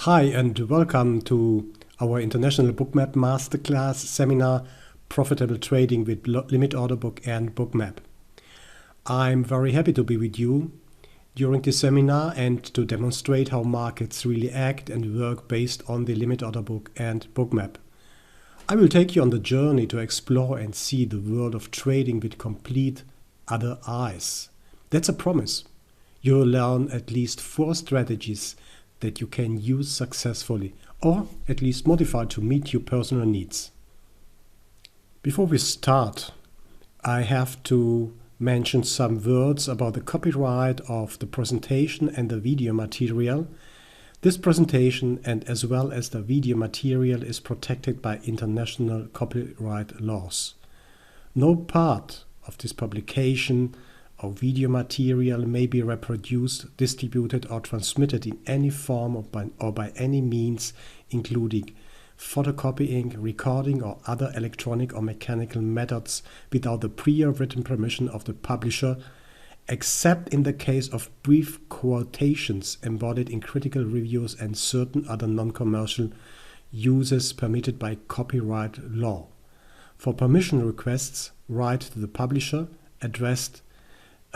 Hi and welcome to our International Bookmap Masterclass seminar, Profitable Trading with Limit Order Book and Bookmap. I'm very happy to be with you during this seminar and to demonstrate how markets really act and work based on the Limit Order Book and Bookmap. I will take you on the journey to explore and see the world of trading with complete other eyes. That's a promise. You'll learn at least 4 strategies that you can use successfully, or at least modify to meet your personal needs. Before we start, I have to mention some words about the copyright of the presentation and the video material. This presentation and as well as the video material is protected by international copyright laws. No part of this publication or video material may be reproduced, distributed or transmitted in any form or by any means, including photocopying, recording or other electronic or mechanical methods without the prior written permission of the publisher, except in the case of brief quotations embodied in critical reviews and certain other non-commercial uses permitted by copyright law. For permission requests, write to the publisher addressed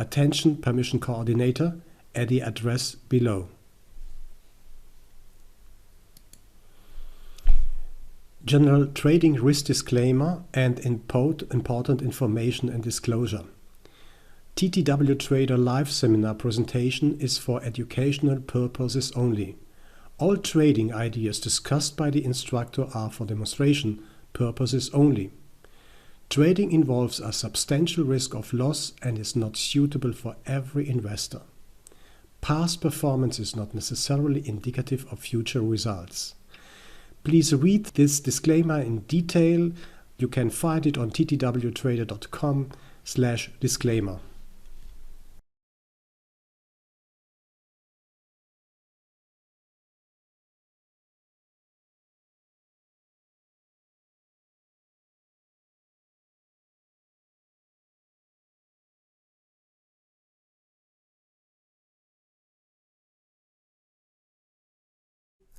Attention Permission Coordinator at the address below. General trading risk disclaimer and important information and disclosure. TTW Trader Live Seminar presentation is for educational purposes only. All trading ideas discussed by the instructor are for demonstration purposes only. Trading involves a substantial risk of loss and is not suitable for every investor. Past performance is not necessarily indicative of future results. Please read this disclaimer in detail. You can find it on ttwtrader.com/disclaimer.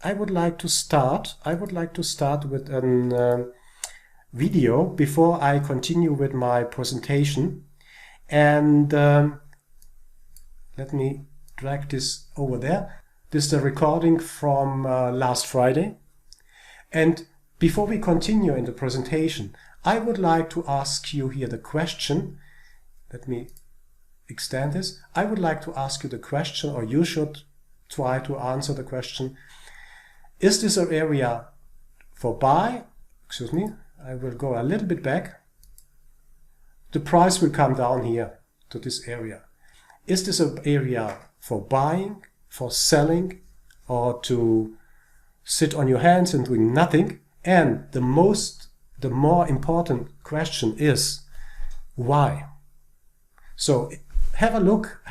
I would like to start with a video before I continue with my presentation. And let me drag this over there. This is the recording from last Friday. And before we continue in the presentation, I would like to ask you here the question. Let me extend this. I would like to ask you the question, or you should try to answer the question. Is this an area for buy? Excuse me, I will go a little bit back. The price will come down here to this area. Is this an area for buying, for selling, or to sit on your hands and doing nothing? And the more important question is why? So have a look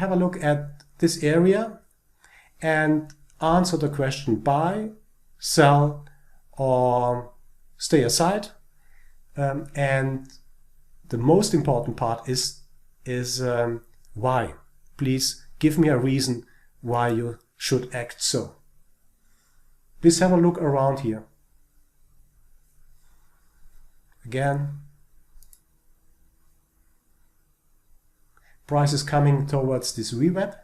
at this area and answer the question buy, sell, or stay aside. And the most important part is why. Please give me a reason why you should act so. Please have a look around here. Again, price is coming towards this VWAP,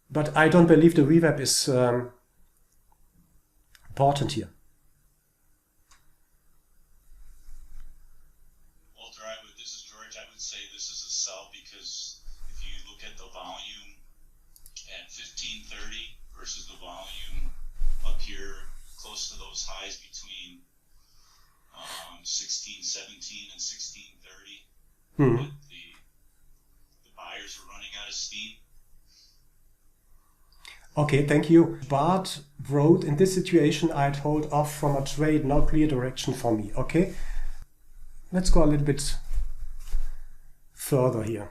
but I don't believe the VWAP is important here. Walter, this is George. I would say this is a sell because if you look at the volume at 1530 versus the volume up here close to those highs between 1617 and 1630, the buyers are running out of steam. Okay, thank you. Bart wrote, in this situation, I'd hold off from a trade, no clear direction for me. Okay, let's go a little bit further here.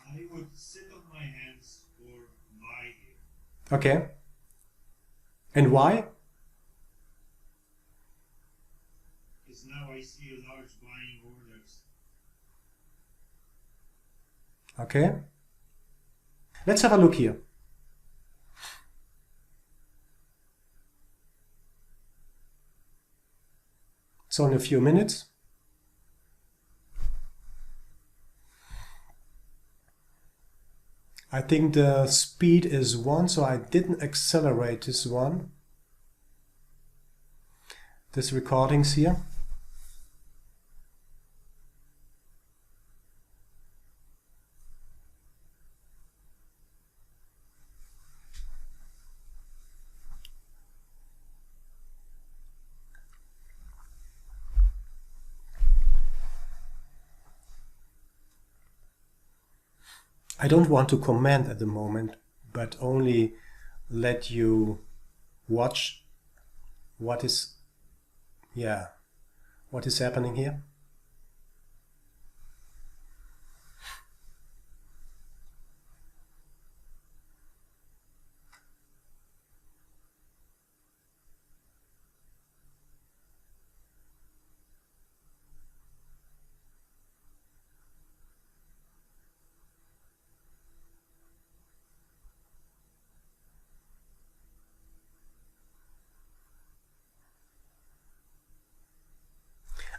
I would sit on my hands or buy here. Okay. And why? Because now I see a large buying orders. Okay. Let's have a look here. So in a few minutes. I think the speed is 1, so I didn't accelerate this one. This recordings here. I don't want to comment at the moment, but only let you watch what is happening here.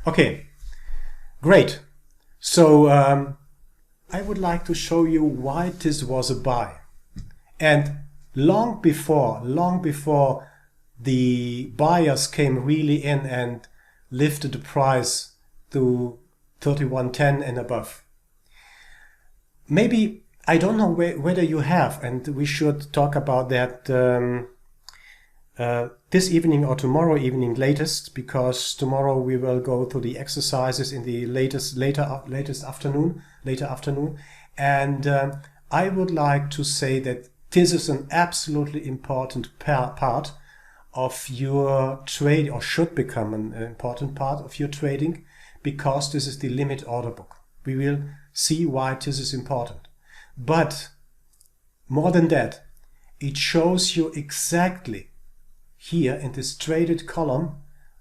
Okay, great. So I would like to show you why this was a buy. And long before the buyers came really in and lifted the price to 31.10 and above. Maybe, I don't know whether you have, and we should talk about that this evening or tomorrow evening latest, because tomorrow we will go through the exercises in the later afternoon, and I would like to say that this is an absolutely important part of your trade, or should become an important part of your trading, because this is the limit order book. We will see why this is important. But more than that, it shows you exactly here in this traded column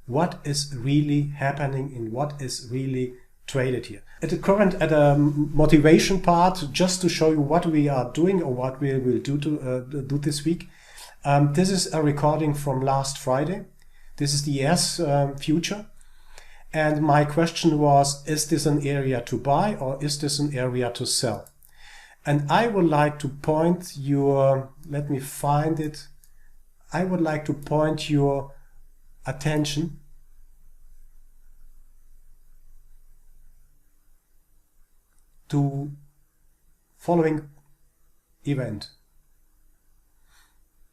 what is really happening and what is really traded here. At the motivation part, just to show you what we are doing or what we will do this week. This is a recording from last Friday. This is the ES future. And my question was, is this an area to buy or is this an area to sell? And I would like to point your, let me find it. I would like to point your attention to following event.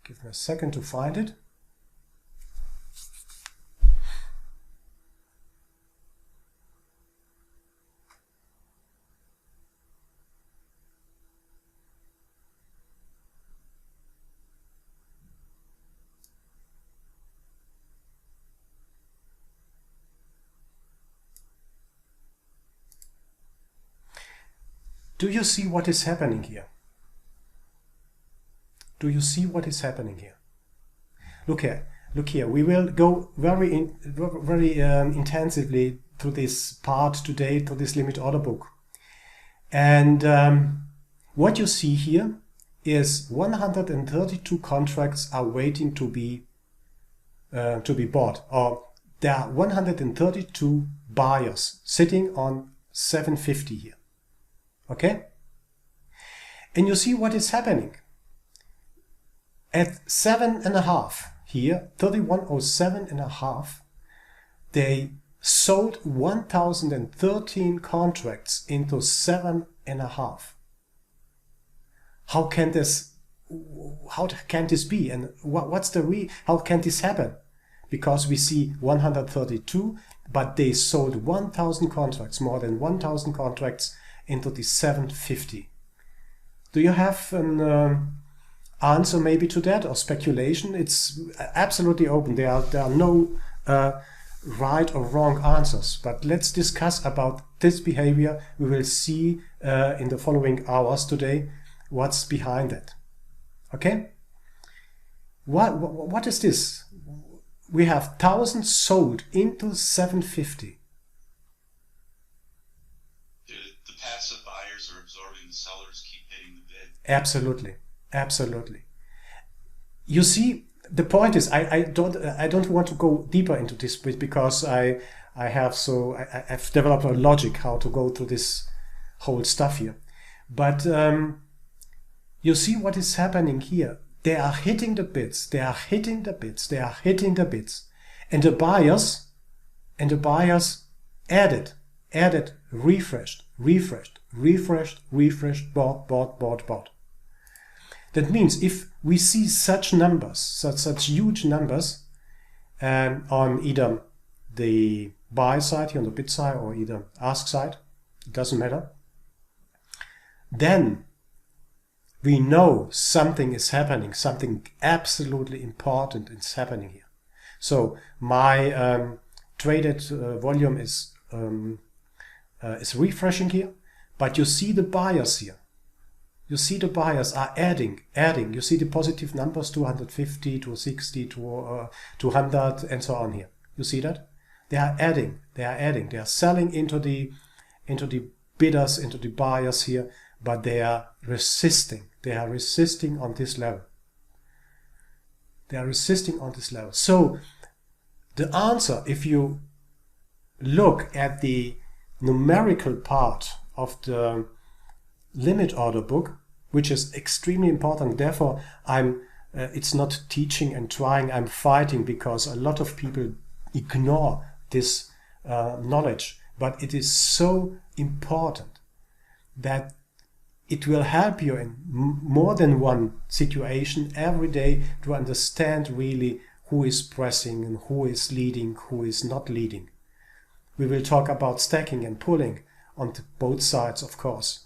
Give me a second to find it. Do you see what is happening here? Do you see what is happening here? Look here. Look here. We will go very intensively through this part today, to this limit order book. And what you see here is 132 contracts are waiting to be bought, or there are 132 buyers sitting on 750 here. Okay? And you see what is happening. At 7.5 here, 3107.5, they sold 1013 contracts into 7.5. How can this be? And how can this happen? Because we see 132, but they sold 1000 contracts, more than 1000 contracts into the 750. Do you have an answer maybe to that, or speculation? It's absolutely open. There are no right or wrong answers, but let's discuss about this behavior. We will see in the following hours today what's behind that. Okay? What is this? We have 1000 sold into 750. The passive buyers are absorbing, the sellers keep hitting the bid. Absolutely, absolutely. You see, the point is, I don't want to go deeper into this bit, because I I've developed a logic how to go through this whole stuff here. But you see what is happening here. They are hitting the bits, they are hitting the bits, they are hitting the bits. And the buyers added, refreshed, bought. That means if we see such numbers, such huge numbers on either the buy side here on the bid side or either ask side, it doesn't matter, then we know something is happening, something absolutely important is happening here. So my traded volume is refreshing here, but you see the buyers here. You see the buyers are adding. You see the positive numbers, 250, 260, 200, and so on here. You see that? They are adding. They are selling into the bidders, into the buyers here, but they are resisting. They are resisting on this level. So the answer, if you look at the numerical part of the limit order book, which is extremely important, therefore it's not teaching and trying, I'm fighting, because a lot of people ignore this knowledge, but it is so important that it will help you in more than one situation every day to understand really who is pressing and who is leading, who is not leading. We will talk about stacking and pulling on both sides, of course.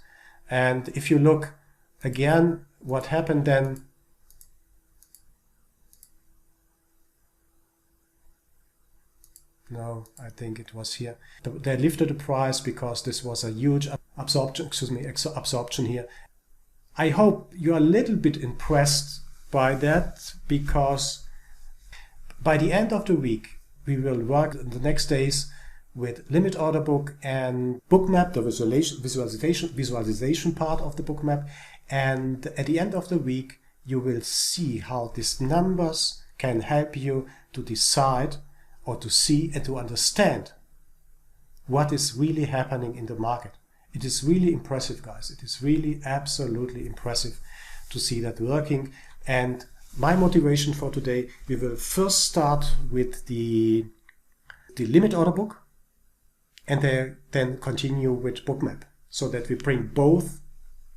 And if you look again, what happened then? No, I think it was here. They lifted the price because this was a huge absorption here. I hope you are a little bit impressed by that, because by the end of the week, we will work in the next days with limit order book and bookmap, the visualization part of the bookmap. And at the end of the week, you will see how these numbers can help you to decide or to see and to understand what is really happening in the market. It is really impressive, guys. It is really absolutely impressive to see that working. And my motivation for today, we will first start with the limit order book, and then continue with bookmap, so that we bring both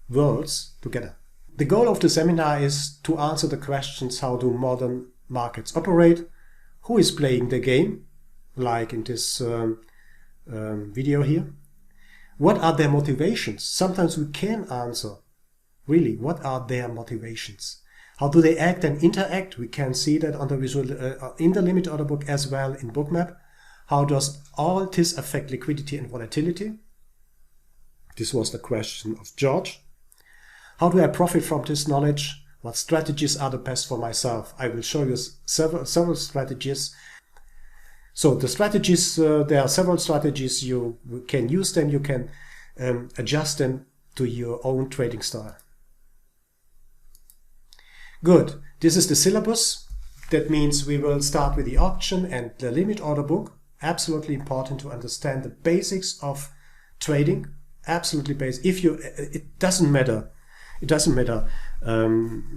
worlds together. The goal of the seminar is to answer the questions: how do modern markets operate? Who is playing the game, like in this video here? What are their motivations? Sometimes we can answer, really, what are their motivations? How do they act and interact? We can see that on the in the limit order book as well in bookmap. How does all this affect liquidity and volatility? This was the question of George. How do I profit from this knowledge? What strategies are the best for myself? I will show you several strategies. So the strategies, there are several strategies. You can use them. You can adjust them to your own trading style. Good. This is the syllabus. That means we will start with the auction and the limit order book. Absolutely important to understand the basics of trading. Absolutely basic. It doesn't matter. It doesn't matter,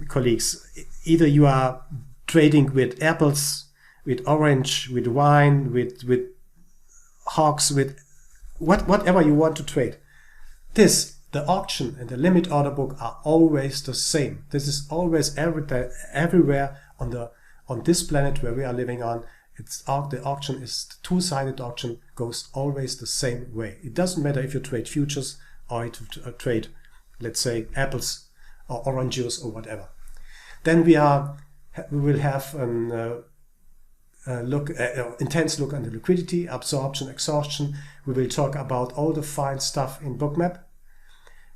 colleagues. Either you are trading with apples, with orange, with wine, with hogs, with whatever you want to trade. The auction and the limit order book are always the same. This is always everywhere on this planet where we are living on. The auction is the two-sided auction, goes always the same way. It doesn't matter if you trade futures or if you trade, let's say, apples or orange juice or whatever. Then we will have an intense look on the liquidity, absorption, exhaustion. We will talk about all the fine stuff in bookmap.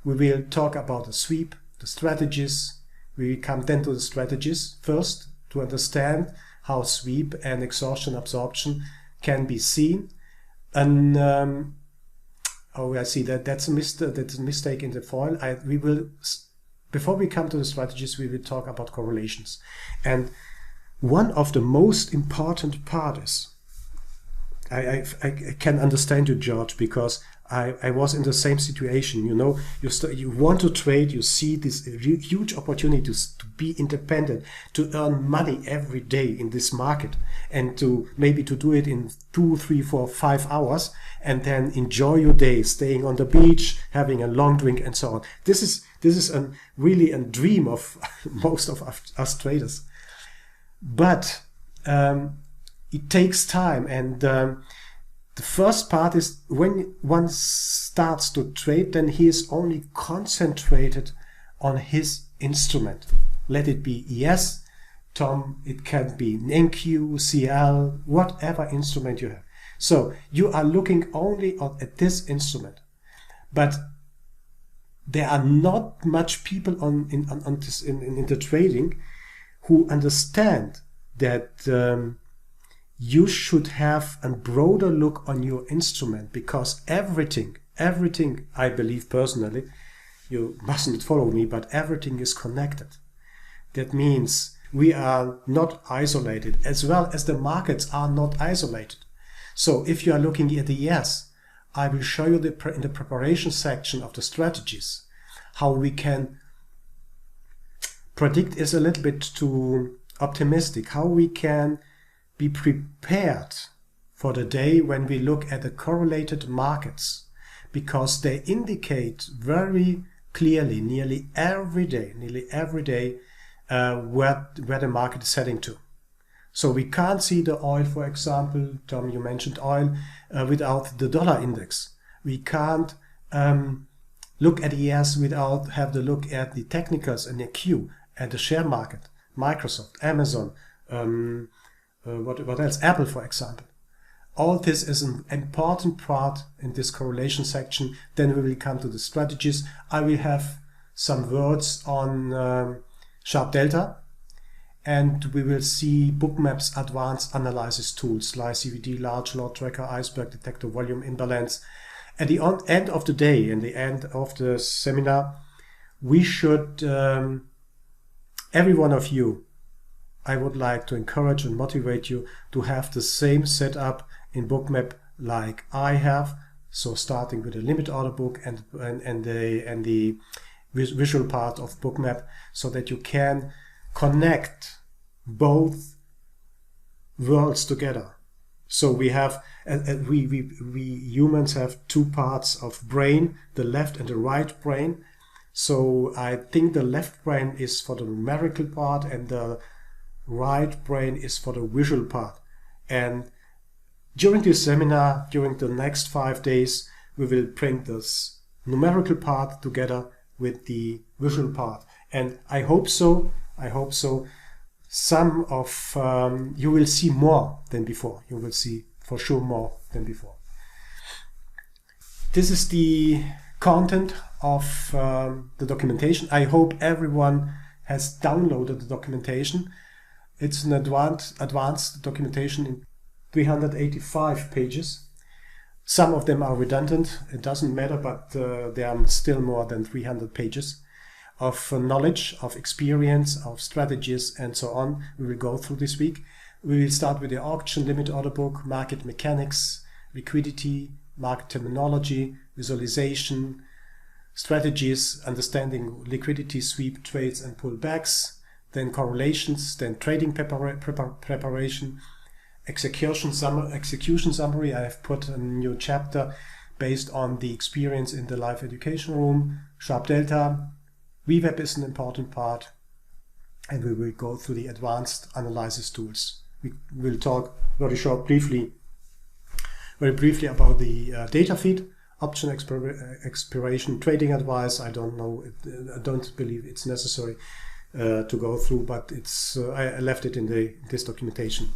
We will talk about the sweep, the strategies. We come then to the strategies first to understand how sweep and exhaustion, absorption can be seen. And I see that's a mistake in the foil. Before we come to the strategies, we will talk about correlations. And one of the most important part is, I can understand you, George, because I was in the same situation. You know, you want to trade, you see these huge opportunities to be independent, to earn money every day in this market, and to maybe to do it in 2, 3, 4, 5 hours, and then enjoy your day, staying on the beach, having a long drink, and so on. This is really a dream of most of us traders. But it takes time, and the first part is when one starts to trade, then he is only concentrated on his instrument. Let it be ES, Tom, it can be NQ, CL, whatever instrument you have. So you are looking only at this instrument. But there are not much people in the trading who understand that you should have a broader look on your instrument, because everything, I believe personally, you mustn't follow me, but everything is connected. That means we are not isolated, as well as the markets are not isolated. So if you are looking at the ES, I will show you in the preparation section of the strategies how we can predict is a little bit too optimistic, how we can be prepared for the day when we look at the correlated markets, because they indicate very clearly nearly every day where the market is heading to. So we can't see the oil, for example, Tom, you mentioned oil, without the dollar index. We can't look at ES without have the look at the technicals and the Q and the share market, Microsoft, Amazon, what else? Apple, for example. All this is an important part in this correlation section. Then we will come to the strategies. I will have some words on sharp delta, and we will see Bookmap's advanced analysis tools like CVD, large lot tracker, iceberg detector, volume imbalance. At the end of the day, and the end of the seminar, we should, every one of you, I would like to encourage and motivate you to have the same setup in Bookmap like I have. So starting with a limit order book and the visual part of Bookmap, so that you can connect both worlds together. So we have, we humans have two parts of brain, the left and the right brain. So I think the left brain is for the numerical part and the right brain is for the visual part. And during this seminar, during the next 5 days, we will bring this numerical part together with the visual part. And I hope so. Some of you will see more than before. You will see for sure more than before. This is the content of the documentation. I hope everyone has downloaded the documentation. It's an advanced documentation in 385 pages. Some of them are redundant. It doesn't matter, but there are still more than 300 pages of knowledge, of experience, of strategies, and so on. We will go through this week. We will start with the auction, limit order book, market mechanics, liquidity, market terminology, visualization, strategies, understanding liquidity, sweep, trades, and pullbacks, then correlations, then trading preparation, execution summary. I have put a new chapter based on the experience in the live education room, sharp delta. VWAP is an important part, and we will go through the advanced analysis tools. We will talk very briefly about the data feed, option expiration, trading advice. I don't know, I don't believe it's necessary to go through, but it's I left it in this documentation.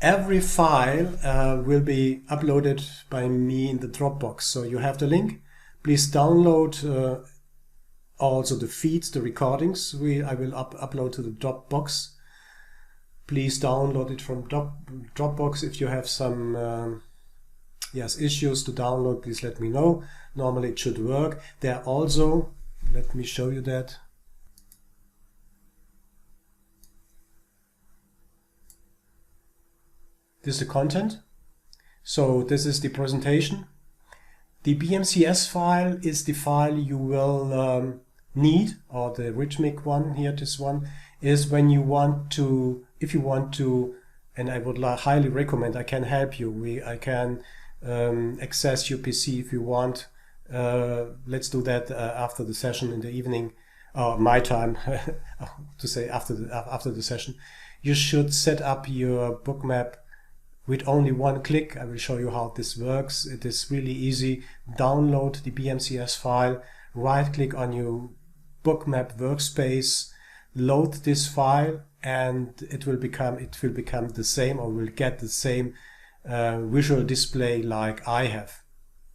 Every file will be uploaded by me in the Dropbox, so you have the link. Please download also the feeds, the recordings. I will upload to the Dropbox. Please download it from Dropbox. If you have some issues to download, please let me know. Normally it should work. There are also, let me show you that. This is the content. So this is the presentation. The BMCS file is the file you will need, or the rhythmic one here, this one, is when you want to, if you want to, and I would highly recommend, I can help you. I can access your PC if you want. Let's do that after the session in the evening, my time, to say after the session. You should set up your bookmap with only one click. I will show you how this works. It is really easy. Download the BMCS file, right click on your bookmap workspace, load this file, and it will become the same, or will get the same visual display like I have,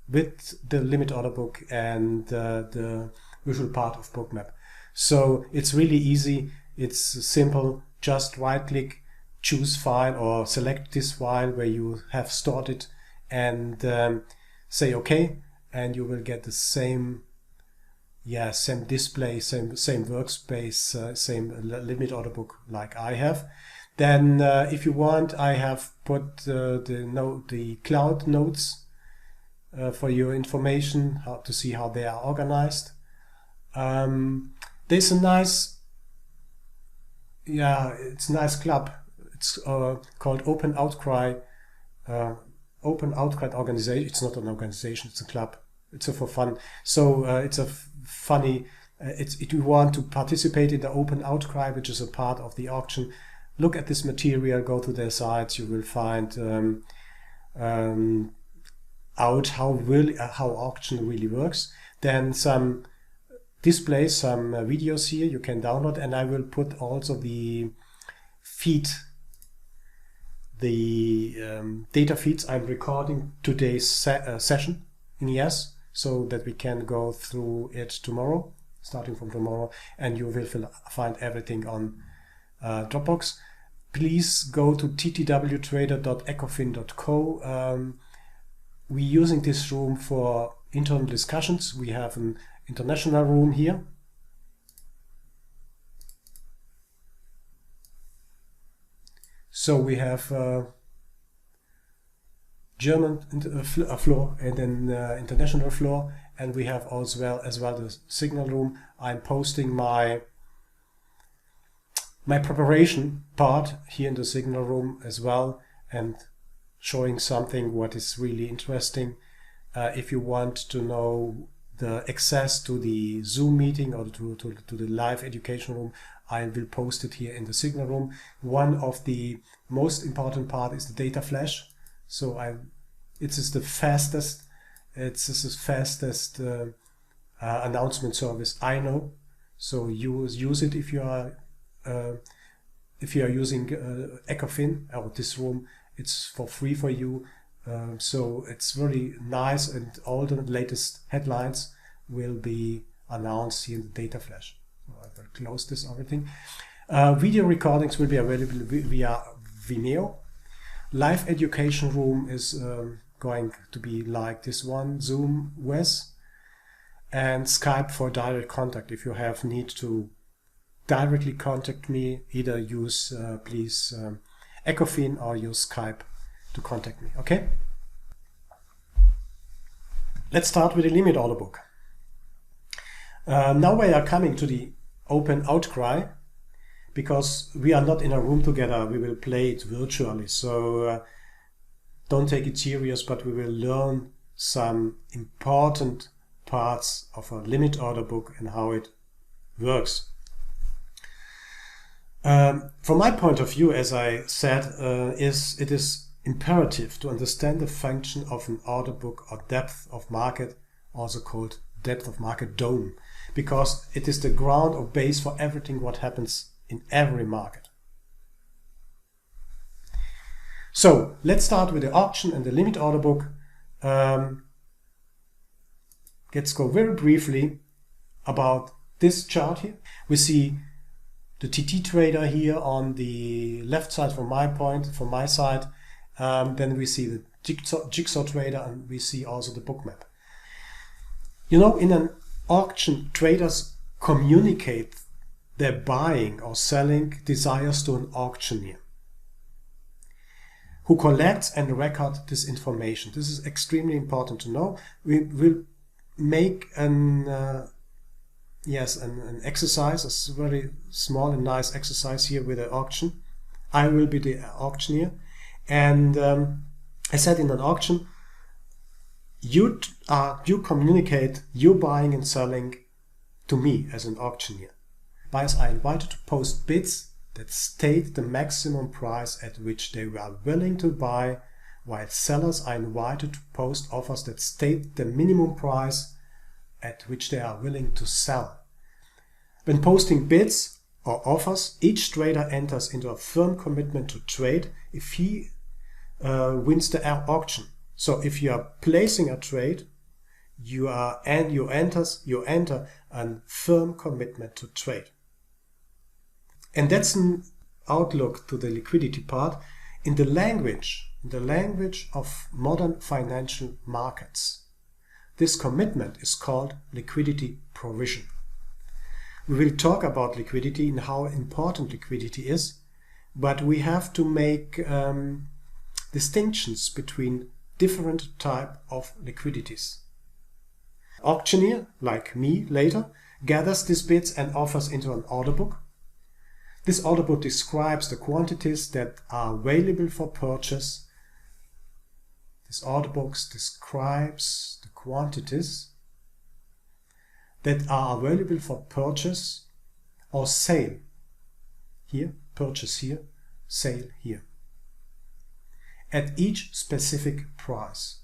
with the limit order book and the visual part of bookmap. So it's really easy, it's simple. Just right click, choose file, or select this file where you have stored it, and say OK, and you will get the same display, same workspace, same limit order book like I have. Then if you want, I have put the cloud notes for your information, how to see how they are organized. There's a nice, it's a nice club. It's called Open Outcry. Open Outcry organization. It's not an organization. It's a club. It's for fun. So it's a funny. If you want to participate in the Open Outcry, which is a part of the auction, look at this material. Go to their sites. You will find out how auction really works. Then some displays, some videos here you can download, and I will put also the feed. The data feeds I'm recording today's session in ES, so that we can go through it tomorrow, starting from tomorrow, and you will find everything on Dropbox. Please go to ttwtrader.ecofin.co. We're using this room for internal discussions. We have an international room here. So we have German floor and then international floor, and we have as well the signal room. I'm posting my preparation part here in the signal room as well, and showing something what is really interesting. If you want to know the access to the Zoom meeting or to the live education room, I will post it here in the signal room. One of the most important part is the data flash. So it is the fastest announcement service I know. So use it if you are using Ecofin or this room. It's for free for you. So it's very nice, and all the latest headlines will be announced here in the data flash. I will close this everything. Video recordings will be available via Vimeo. Live education room is going to be like this one, Zoom with, and Skype for direct contact. If you have need to directly contact me, either use please Ecofin or use Skype to contact me. Okay. Let's start with the limit order book. Now we are coming to the Open Outcry, because we are not in a room together. We will play it virtually, so don't take it serious, but we will learn some important parts of a limit order book and how it works. From my point of view, as I said, it is imperative to understand the function of an order book or depth of market, also called depth of market dome, because it is the ground or base for everything what happens in every market. So let's start with the auction and the limit order book. Let's go very briefly about this chart here. We see the TT trader here on the left side from my side. Then we see the jigsaw trader, and we see also the bookmap. You know, in an auction, traders communicate their buying or selling desires to an auctioneer. who collects and records this information. This is extremely important to know. We will make an exercise, a very small and nice exercise here with an auction. I will be the auctioneer, and I said in an auction, you communicate your buying and selling to me as an auctioneer. Buyers are invited to post bids that state the maximum price at which they are willing to buy, while sellers are invited to post offers that state the minimum price at which they are willing to sell. When posting bids or offers, each trader enters into a firm commitment to trade if he wins the auction. So if you are placing a trade, you enter a firm commitment to trade. And that's an outlook to the liquidity part in the language of modern financial markets. This commitment is called liquidity provision. We will talk about liquidity and how important liquidity is, but we have to make distinctions between different types of liquidities. Auctioneer, like me later, gathers these bids and offers into an order book. This order book describes the quantities that are available for purchase. This order book describes the quantities that are available for purchase or sale. Here, purchase here, sale here. At each specific price.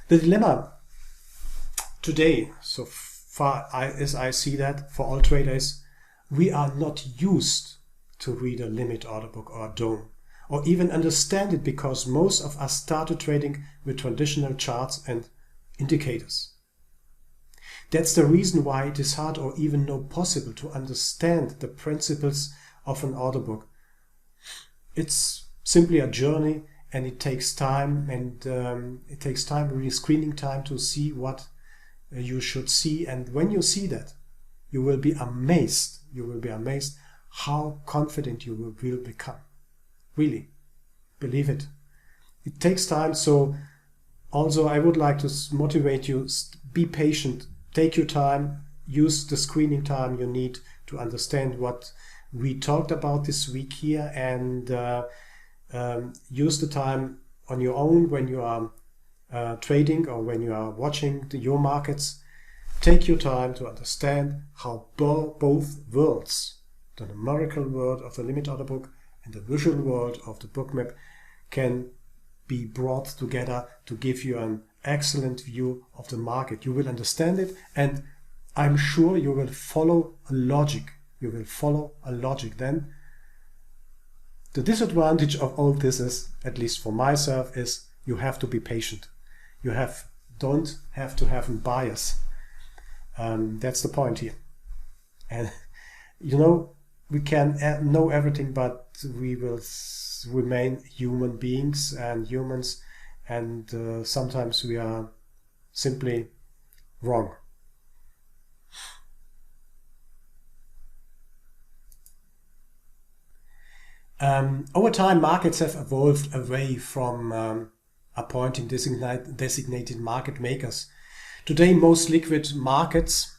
The dilemma today, so far as I see that for all traders, we are not used to read a limit order book or a DOM, or even understand it, because most of us started trading with traditional charts and indicators. That's the reason why it is hard or even not possible to understand the principles of an order book. It's simply a journey, and it takes time, and really screening time to see what you should see. And when you see that, you will be amazed. You will be amazed how confident you will become. Really, believe it. It takes time. So also I would like to motivate you, be patient, take your time, use the screening time you need to understand what we talked about this week here, and use the time on your own when you are trading or when you are watching your markets. Take your time to understand how both worlds, the numerical world of the limit order book and the visual world of the bookmap, can be brought together to give you an excellent view of the market. You will understand it, and I'm sure you will follow a logic. You will follow a logic then. The disadvantage of all this is, at least for myself, is you have to be patient. You don't have to have a bias. That's the point here. And we can know everything, but we will remain human beings and humans, and sometimes we are simply wrong. Over time, markets have evolved away from appointing designated market makers. Today, most liquid markets,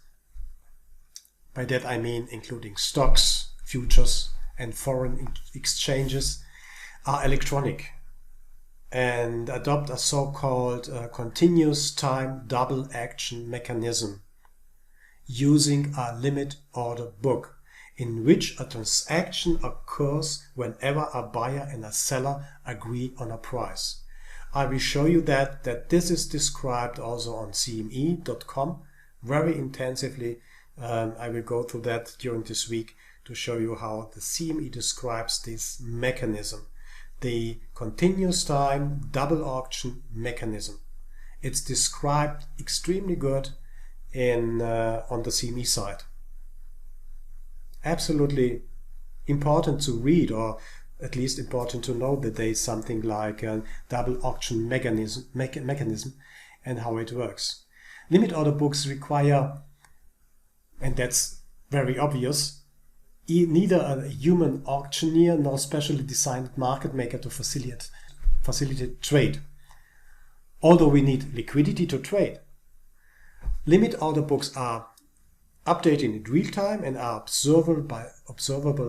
by that I mean including stocks, futures, and foreign exchanges, are electronic and adopt a so-called continuous time double action mechanism using a limit order book, in which a transaction occurs whenever a buyer and a seller agree on a price. I will show you that this is described also on cme.com very intensively. I will go through that during this week to show you how the CME describes this mechanism, the continuous time double auction mechanism. It's described extremely good on the CME side. Absolutely important to read, or at least important to know that there is something like a double auction mechanism and how it works. Limit order books require, and that's very obvious, neither a human auctioneer nor specially designed market maker to facilitate trade. Although we need liquidity to trade. Limit order books are updated in real time and are observable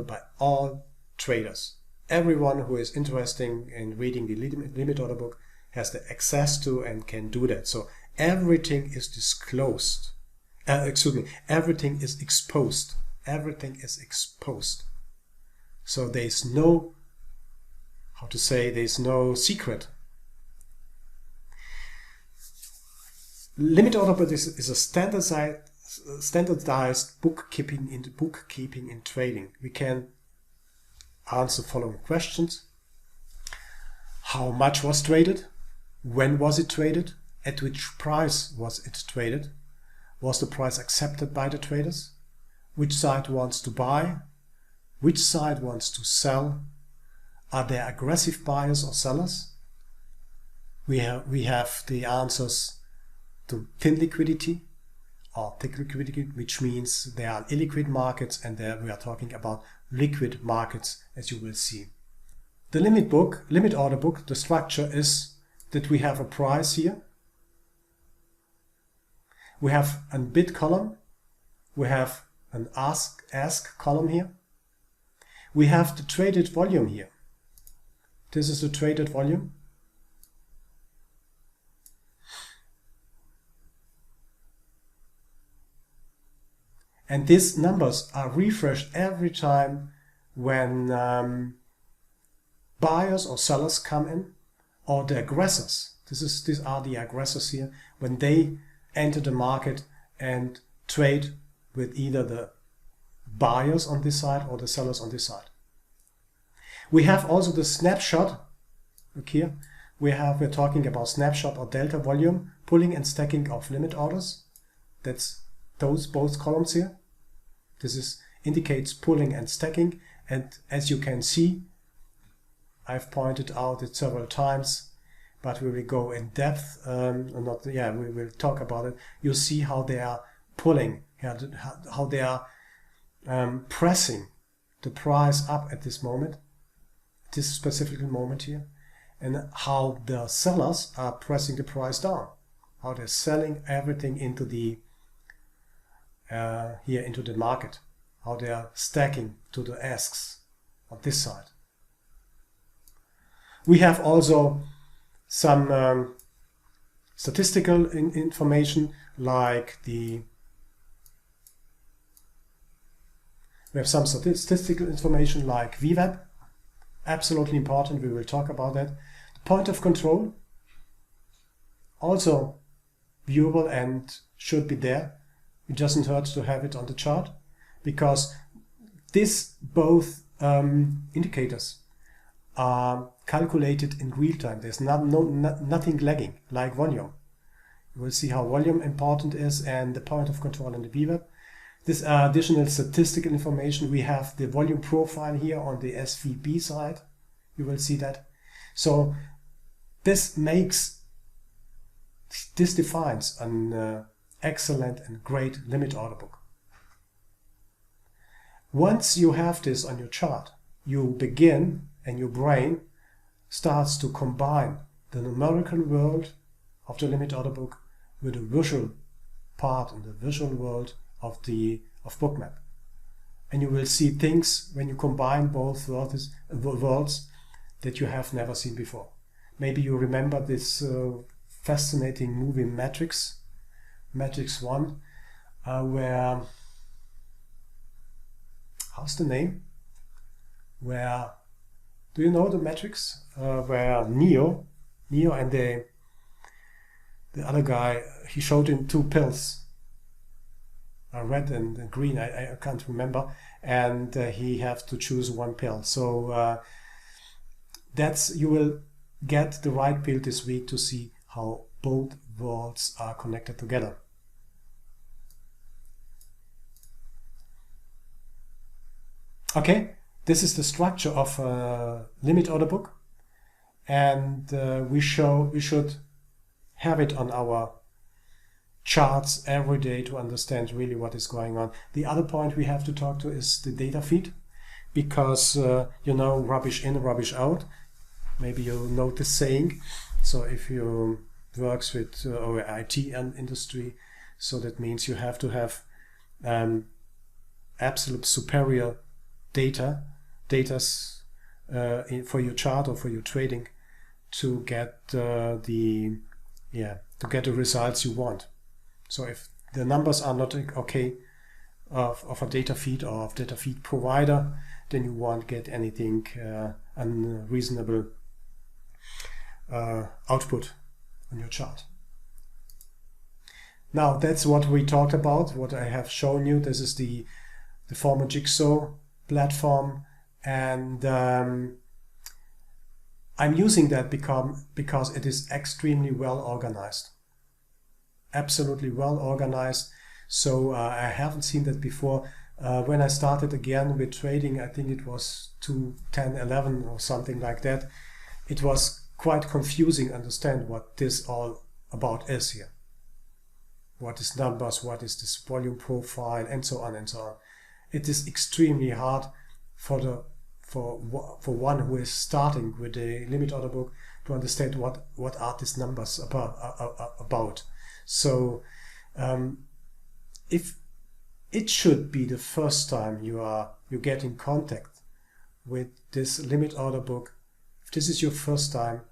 by all traders. Everyone who is interested in reading the limit order book has the access to and can do that. So everything is disclosed. Everything is exposed. Everything is exposed. So there is no, there is no secret. Limit order book is a standardized bookkeeping in trading. We can answer following questions. How much was traded? When was it traded? At which price was it traded? Was the price accepted by the traders? Which side wants to buy? Which side wants to sell? Are there aggressive buyers or sellers? We have the answers to thin liquidity or thick liquidity, which means there are illiquid markets, and there we are talking about liquid markets, as you will see. The limit order book, the structure is that we have a price here. We have a bid column. We have an ask column here. We have the traded volume here. This is the traded volume. And these numbers are refreshed every time when buyers or sellers come in, or the aggressors. These are the aggressors here, when they enter the market and trade with either the buyers on this side or the sellers on this side. We have also the snapshot. Look here. We're talking about snapshot or delta volume, pulling and stacking of limit orders. That's both columns here. This indicates pulling and stacking, and as you can see, I've pointed out it several times, but we will go in depth. We will talk about it. You see how they are pulling, how they are pressing the price up at this moment, this specific moment here, and how the sellers are pressing the price down, how they're selling everything into the into the market, how they are stacking to the asks on this side. We have also some statistical information, like we have some statistical information like VWAP, absolutely important. We will talk about that. The point of control, also viewable and should be there. It doesn't hurt to have it on the chart, because both indicators are calculated in real time. There's nothing lagging like volume. You will see how volume important is, and the point of control and the VWAP. This additional statistical information. We have the volume profile here on the SVB side. You will see that. So this defines an excellent and great limit order book. Once you have this on your chart, you begin, and your brain starts to combine the numerical world of the limit order book with the visual part and the visual world of Bookmap. And you will see things when you combine both worlds that you have never seen before. Maybe you remember this fascinating movie Matrix 1, where, how's the name? Where, do you know the Matrix? Where Neo and the other guy, he showed him two pills, red and green, I can't remember, and he have to choose one pill. So you will get the right pill this week to see how both worlds are connected together. Okay, this is the structure of a limit order book, and we should have it on our charts every day to understand really what is going on. The other point we have to talk to is the data feed, because rubbish in, rubbish out. Maybe you know the saying. So if you works with our IT and industry, so that means you have to have absolute superior data for your chart or for your trading to get the results you want. So if the numbers are not okay of a data feed or of data feed provider, then you won't get anything unreasonable output on your chart. Now that's what we talked about, what I have shown you. This is the former Jigsaw platform, and I'm using that because it is extremely well organized. Absolutely well organized. So I haven't seen that before. When I started again with trading, I think it was 2010-11 or something like that, it was quite confusing to understand what this all about is here. What is numbers, what is this volume profile, and so on and so on. It is extremely hard for one who is starting with a limit order book to understand what are these numbers about. So if it should be the first time you get in contact with this limit order book, if this is your first time,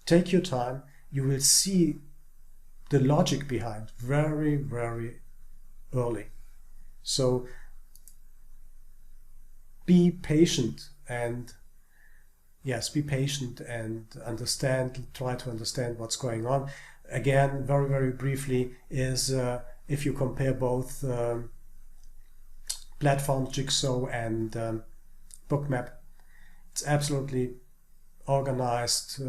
take your time. You will see the logic behind very, very early. So be patient and understand, try to understand what's going on. Again, very, very briefly, is if you compare both platforms, Jigsaw and Bookmap, it's absolutely organized,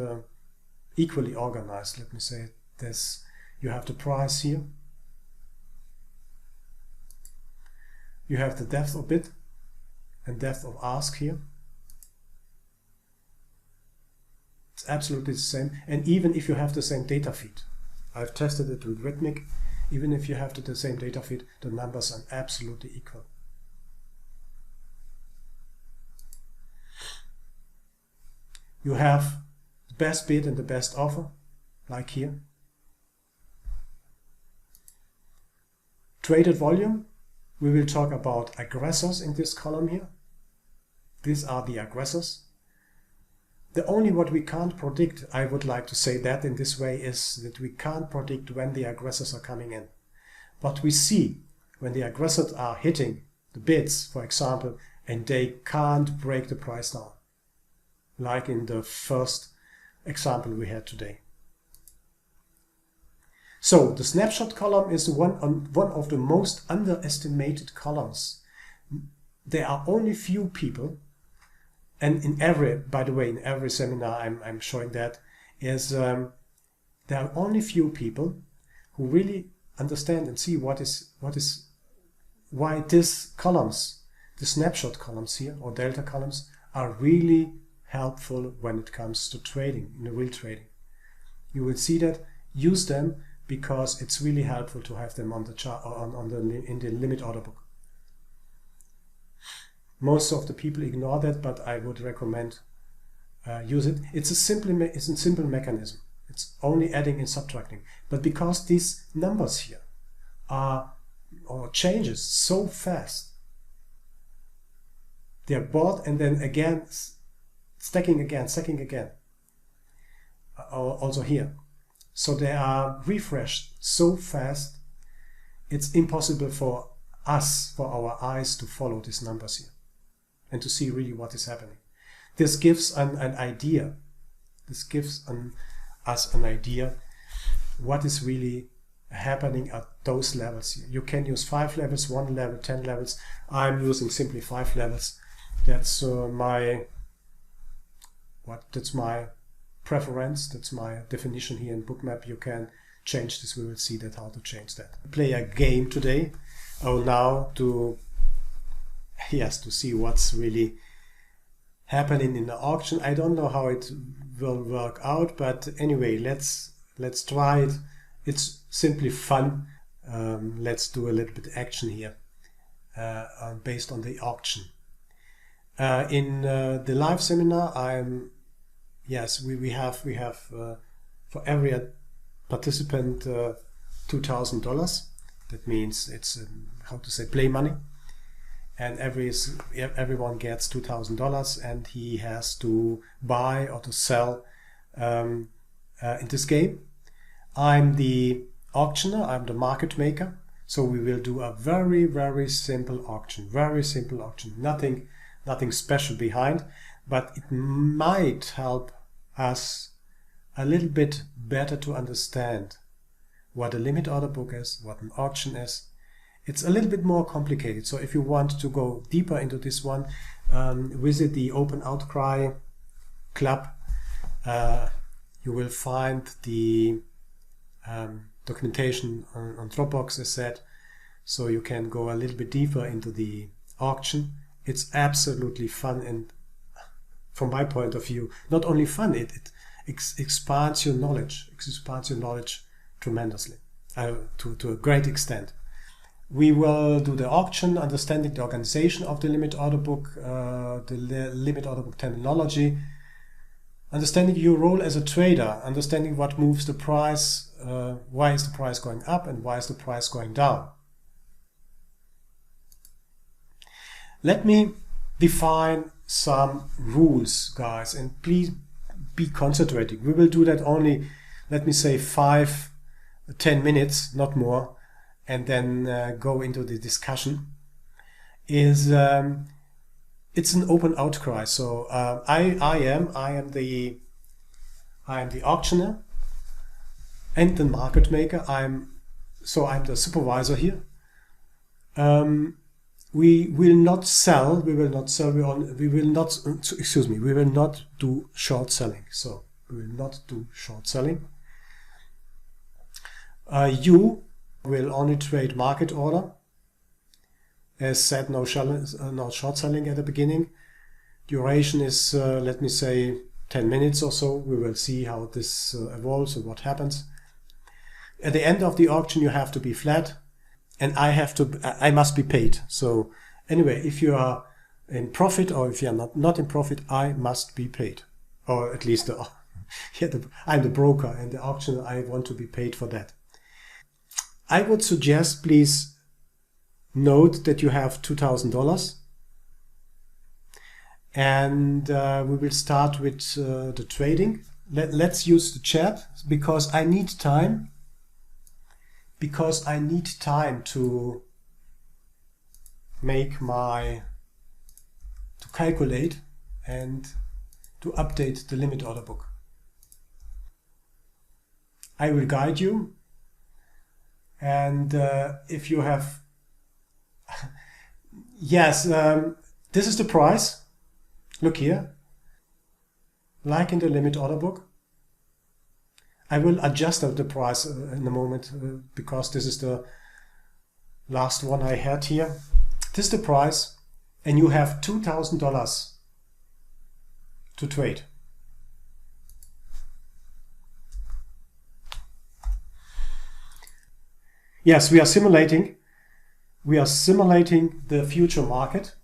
equally organized, let me say this. You have the price here, you have the depth of bid and depth of ask here. It's absolutely the same, and even if you have the same data feed, I've tested it with Rhythmic, even if you have the same data feed, the numbers are absolutely equal. You have the best bid and the best offer, like here. Traded volume, we will talk about aggressors in this column here. These are the aggressors. The only what we can't predict, I would like to say that in this way, is that we can't predict when the aggressors are coming in. But we see when the aggressors are hitting the bids, for example, and they can't break the price down, like in the first example we had today. So the snapshot column is one of the most underestimated columns. There are only few people, and by the way, in every seminar I'm showing that, is there are only few people who really understand and see why these columns, the snapshot columns here, or delta columns, are really helpful when it comes to trading, in the real trading. You will see that, use them, because it's really helpful to have them on the chart, in the limit order book. Most of the people ignore that, but I would recommend use it. It's a simple mechanism. It's only adding and subtracting. But because these numbers here are changes so fast, they are bought and then again stacking again. Also here. So they are refreshed so fast, it's impossible for us, for our eyes, to follow these numbers here and to see really what is happening. This gives an idea. This gives us an idea what is really happening at those levels here. You can use 5 levels, 1 level, 10 levels. I'm using simply 5 levels. That's my preference. That's my definition here in Bookmap. You can change this. We will see that how to change that. Play a game today. Now to see what's really happening in the auction. I don't know how it will work out, but anyway, let's try it. It's simply fun. let's do a little bit action here based on the auction. In the live seminar, we have for every participant $2,000. That means it's how to say, play money, and everyone gets $2,000, and he has to buy or to sell in this game. I'm the auctioneer, I'm the market maker, so we will do a very, very simple auction, nothing special behind, but it might help us a little bit better to understand what a limit order book is, what an auction is. It's a little bit more complicated, so if you want to go deeper into this one, visit the Open Outcry Club. You will find the documentation on Dropbox, as said, so you can go a little bit deeper into the auction. It's absolutely fun, and from my point of view, not only fun, it expands your knowledge, tremendously, to a great extent. We will do the auction, understanding the organization of the limit order book, the limit order book terminology, understanding your role as a trader, understanding what moves the price, why is the price going up and why is the price going down. Let me define some rules, guys, and please be concentrating. We will do that only, let me say, 5-10 minutes, not more, and then go into the discussion. It's an open outcry. So I am the auctioneer and the market maker. I'm the supervisor here. We will not sell. We will not do short selling. So we will not do short selling. You will only trade market order. As said, no short selling at the beginning. Duration is, let me say, 10 minutes or so. We will see how this evolves and what happens. At the end of the auction, you have to be flat, and I must be paid. So anyway, if you are in profit or if you are not in profit, I must be paid, or at least I'm the broker and the auctioneer. I want to be paid for that. I would suggest, please note that you have $2,000, and we will start with the trading. Let's use the chat because I need time. To calculate and to update the limit order book. I will guide you, and if you have yes, this is the price. Look here, like in the limit order book. I will adjust the price in a moment because this is the last one I had here. This is the price, and you have $2,000 to trade. Yes, we are simulating the future market.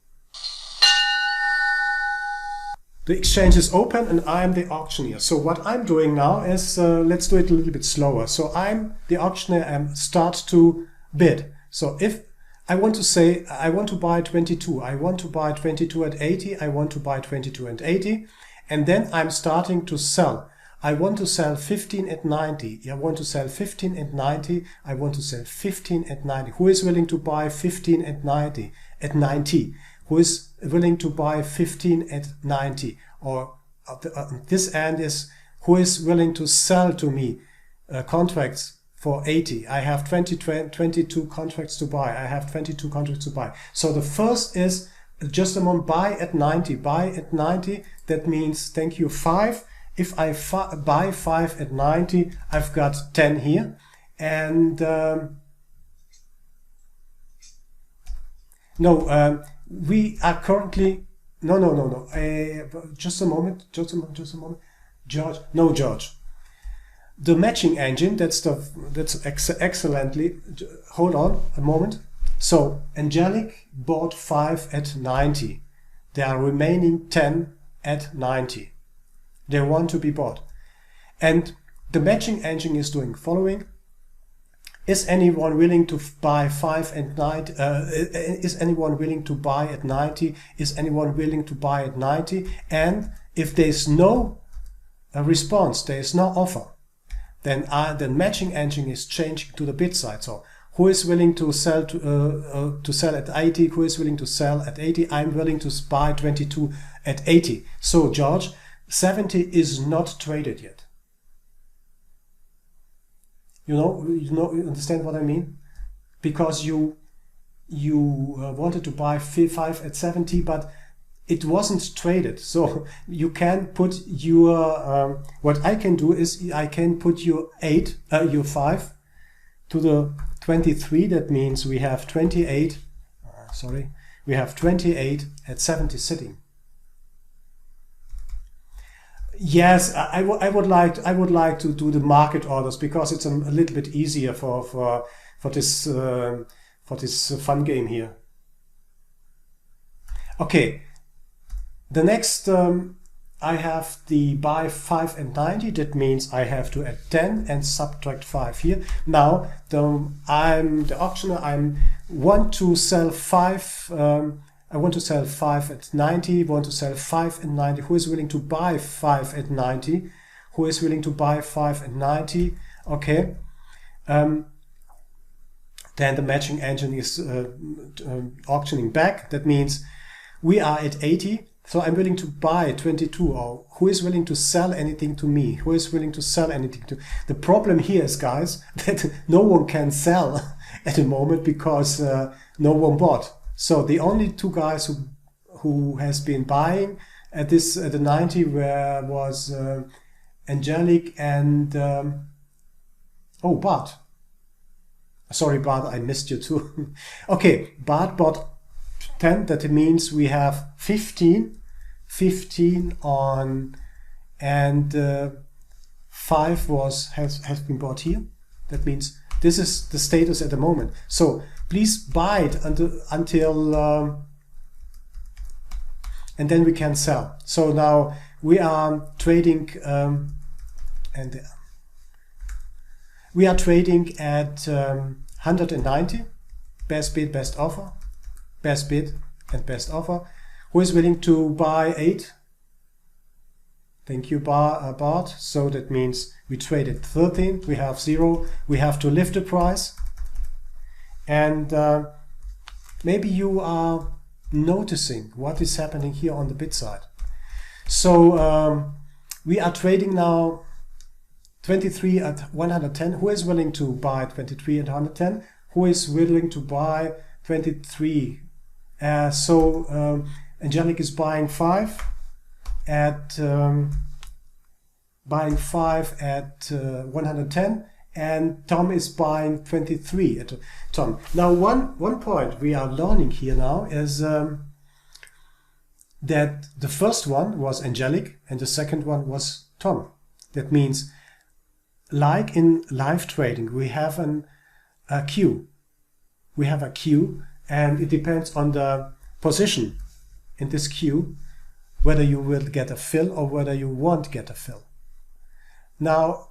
The exchange is open and I'm the auctioneer. So what I'm doing now is, let's do it a little bit slower. So I'm the auctioneer and start to bid. So if I want to say, I want to buy 22, I want to buy 22 at 80, I want to buy 22 at 80, and then I'm starting to sell. I want to sell 15 at 90. I want to sell 15 at 90. I want to sell 15 at 90. Who is willing to buy 15 at 90? At 90? Who is willing to buy 15 at 90? Or this end is, who is willing to sell to me contracts for 80? I have 22 contracts to buy. I have 22 contracts to buy. So the first is just a moment, buy at 90. Buy at 90. That means, thank you, 5. If I buy 5 at 90, I've got 10 here. And we are currently, no. Just a moment. George. No, George. the matching engine, that's excellently, hold on a moment. So Angelic bought 5 at 90. There are remaining 10 at 90. They want to be bought. And the matching engine is doing following. Is anyone willing to buy 5 at 90? Is anyone willing to buy at 90? Is anyone willing to buy at 90? And if there's no response, there is no offer, then the matching engine is changing to the bid side. So who is willing to sell sell at 80? Who is willing to sell at 80? I'm willing to buy 22 at 80. So George, 70 is not traded yet. You understand what I mean? Because you wanted to buy 5 at 70, but it wasn't traded. So you can put your what I can do is I can put your 5 to the 23. That means we have 28. We have 28 at 70 sitting. Yes, I would like to do the market orders because it's a little bit easier for this fun game here. Okay, the next I have the buy 5 and 90. That means I have to add 10 and subtract 5 here. Now I'm the auctioneer. I want to sell 5. I want to sell 5 at 90, want to sell 5 at 90. Who is willing to buy 5 at 90? Who is willing to buy 5 at 90? Okay. Then the matching engine is auctioning back. That means we are at 80. So I'm willing to buy 22. Or who is willing to sell anything to me? Who is willing to sell anything to? The problem here is, guys, that no one can sell at the moment because no one bought. So the only two guys who has been buying at the 90 was Angelic and Bart. Sorry, Bart, I missed you too. Okay, Bart bought 10. That means we have 15 on, and 5 has been bought here. That means this is the status at the moment. So please buy it until and then we can sell. So now we are trading we are trading at 190. Best bid, best offer. Best bid and best offer. Who is willing to buy 8? Thank you, Bart. So that means we traded 13. We have 0. We have to lift the price. And maybe you are noticing what is happening here on the bid side. So we are trading now 23 at 110. Who is willing to buy 23 at 110? Who is willing to buy 23? Angelic is buying 5 at 110. And Tom is buying 23 at Tom. Now, one point we are learning here now is that the first one was Angelic and the second one was Tom. That means, like in live trading, we have a queue. We have a queue, and it depends on the position in this queue whether you will get a fill or whether you won't get a fill. Now,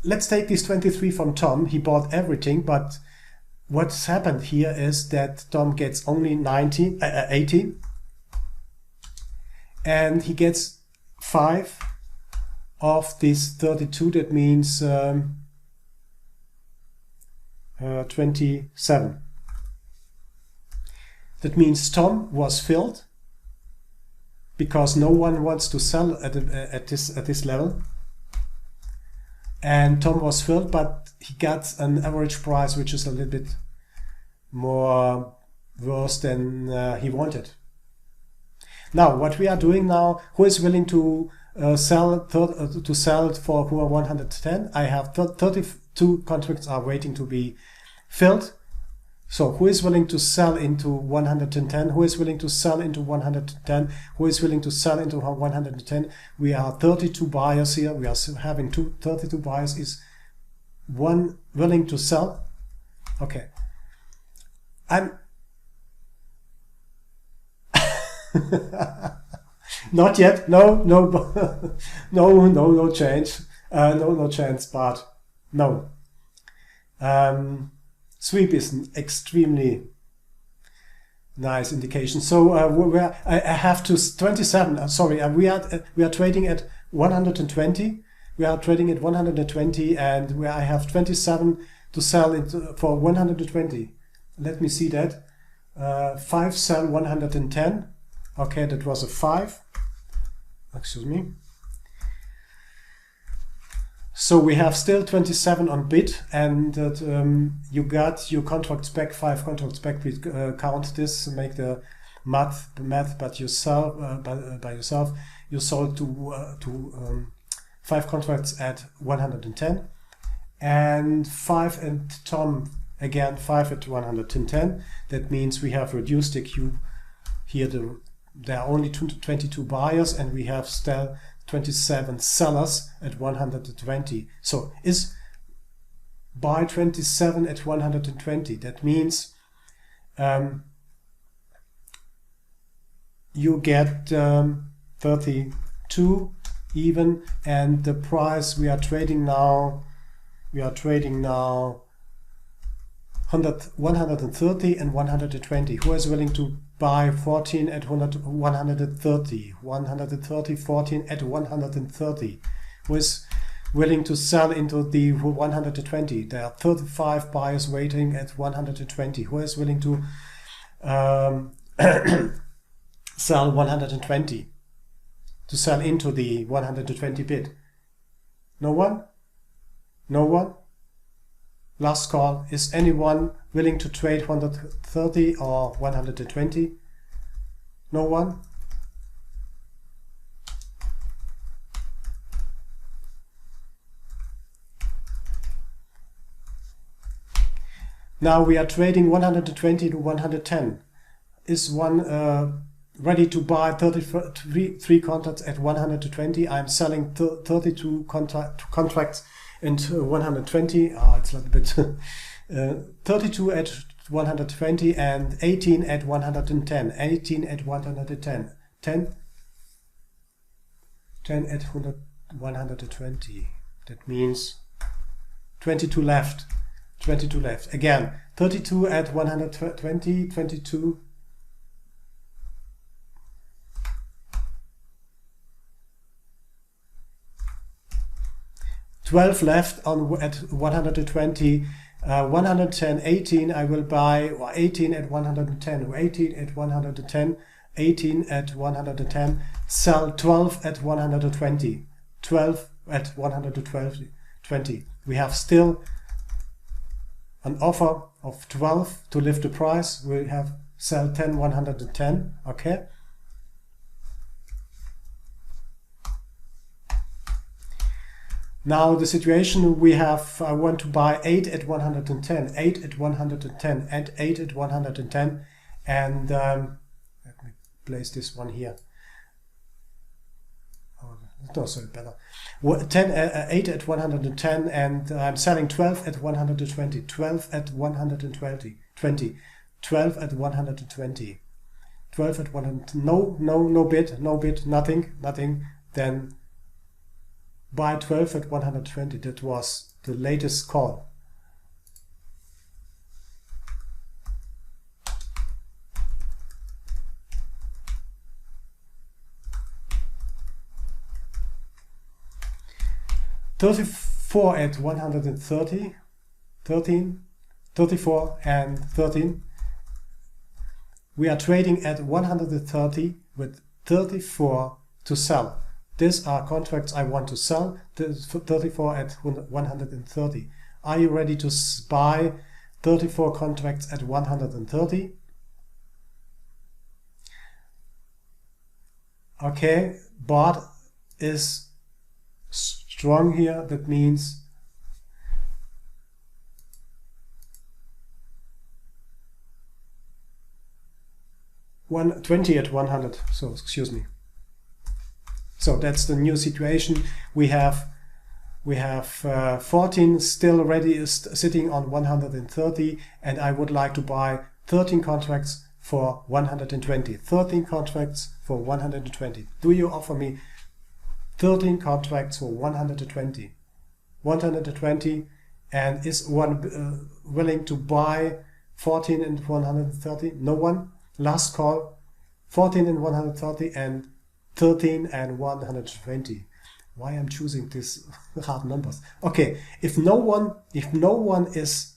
let's take this 23 from Tom. He bought everything, but what's happened here is that Tom gets only 80, and he gets 5 of this 32. That means 27. That means Tom was filled because no one wants to sell at this level. And Tom was filled, but he got an average price which is a little bit more worse than he wanted. Now, what we are doing now, who is willing to sell it for 110? I have 32 contracts are waiting to be filled. So who is willing to sell into 110? Who is willing to sell into 110? Who is willing to sell into 110? We are 32 buyers here. We are having 32 buyers. Is one willing to sell? Okay. I'm not yet. No, no, no change. No chance, but no. Sweep is an extremely nice indication. So I have to 27. Sorry, we are trading at 120. We are trading at 120, and I have 27 to sell it for 120. Let me see that. 5 sell 110. Okay, that was a 5. Excuse me. So we have still 27 on bid, and you got your contracts back, 5 contracts back. Please count this, make the math, but yourself by yourself. You sold to 5 contracts at 110, and 5 and Tom again 5 at 110. That means we have reduced the queue here. There are only 22 buyers, and we have still 27 sellers at 120. So is buy 27 at 120. That means you get 32 even, and the price we are trading now 130 and 120. Who is willing to buy 14 at 130? 130, 14 at 130. Who is willing to sell into the 120? There are 35 buyers waiting at 120. Who is willing to sell 120? To sell into the 120 bid? No one? No one? Last call. Is anyone willing to trade 130 or 120? No one? Now we are trading 120 to 110. Is one ready to buy 33 contracts at 120? I'm selling 32 contracts into 120. It's a little bit 32 at 120 and 18 at 110. 18 at 110. 10 at 120. That means 22 left. 22 left. Again, 32 at 120, 22. $12 left on at 120, 110, 18. I will buy, or 18 at 110, or 18 at 110, 18 at 110. Sell 12 at 120, 12 at 112, 20. We have still an offer of 12 to lift the price. We have sell 10, 110. Okay. Now the situation we have, I want to buy 8 at 110, 8 at 110, and 8 at 110, and let me place this one here. Oh, no, sorry, better. 8 at 110, and I'm selling 12 at 120, 12 at 120, 20, 12 at 120, 12 at 100. No bid, nothing. Then buy 12 at 120. That was the latest call. $34 at 130, 13, 34 and 13. We are trading at 130 with 34 to sell. These are contracts I want to sell. 34 at 130. Are you ready to buy 34 contracts at 130? Okay, bot is strong here. That means 120 at 100. So excuse me. So that's the new situation. We have 14 still ready, sitting on 130, and I would like to buy 13 contracts for 120. 13 contracts for 120. Do you offer me 13 contracts for 120? 120, and is one willing to buy 14 and 130? No one? Last call. 14 and 130 and 13 and 120. Why I'm choosing these hard numbers? Okay, if no one is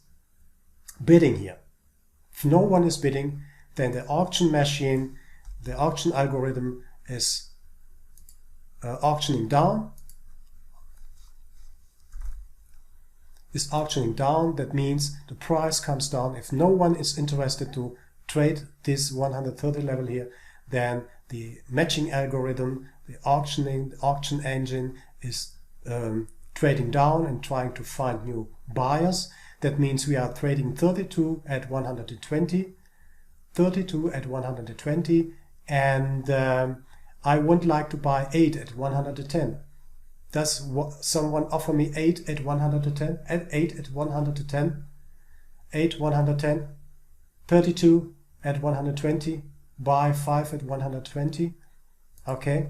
bidding here, if no one is bidding, then the auction machine, the auction algorithm is auctioning down. Is auctioning down. That means the price comes down. If no one is interested to trade this 130 level here, then the matching algorithm, the auction engine is trading down and trying to find new buyers. That means we are trading 32 at 120, 32 at 120, and I would like to buy 8 at 110. Does someone offer me 8 at 110? At 8 at 110? 8 110? 32 at 120? Buy 5 at 120? Okay.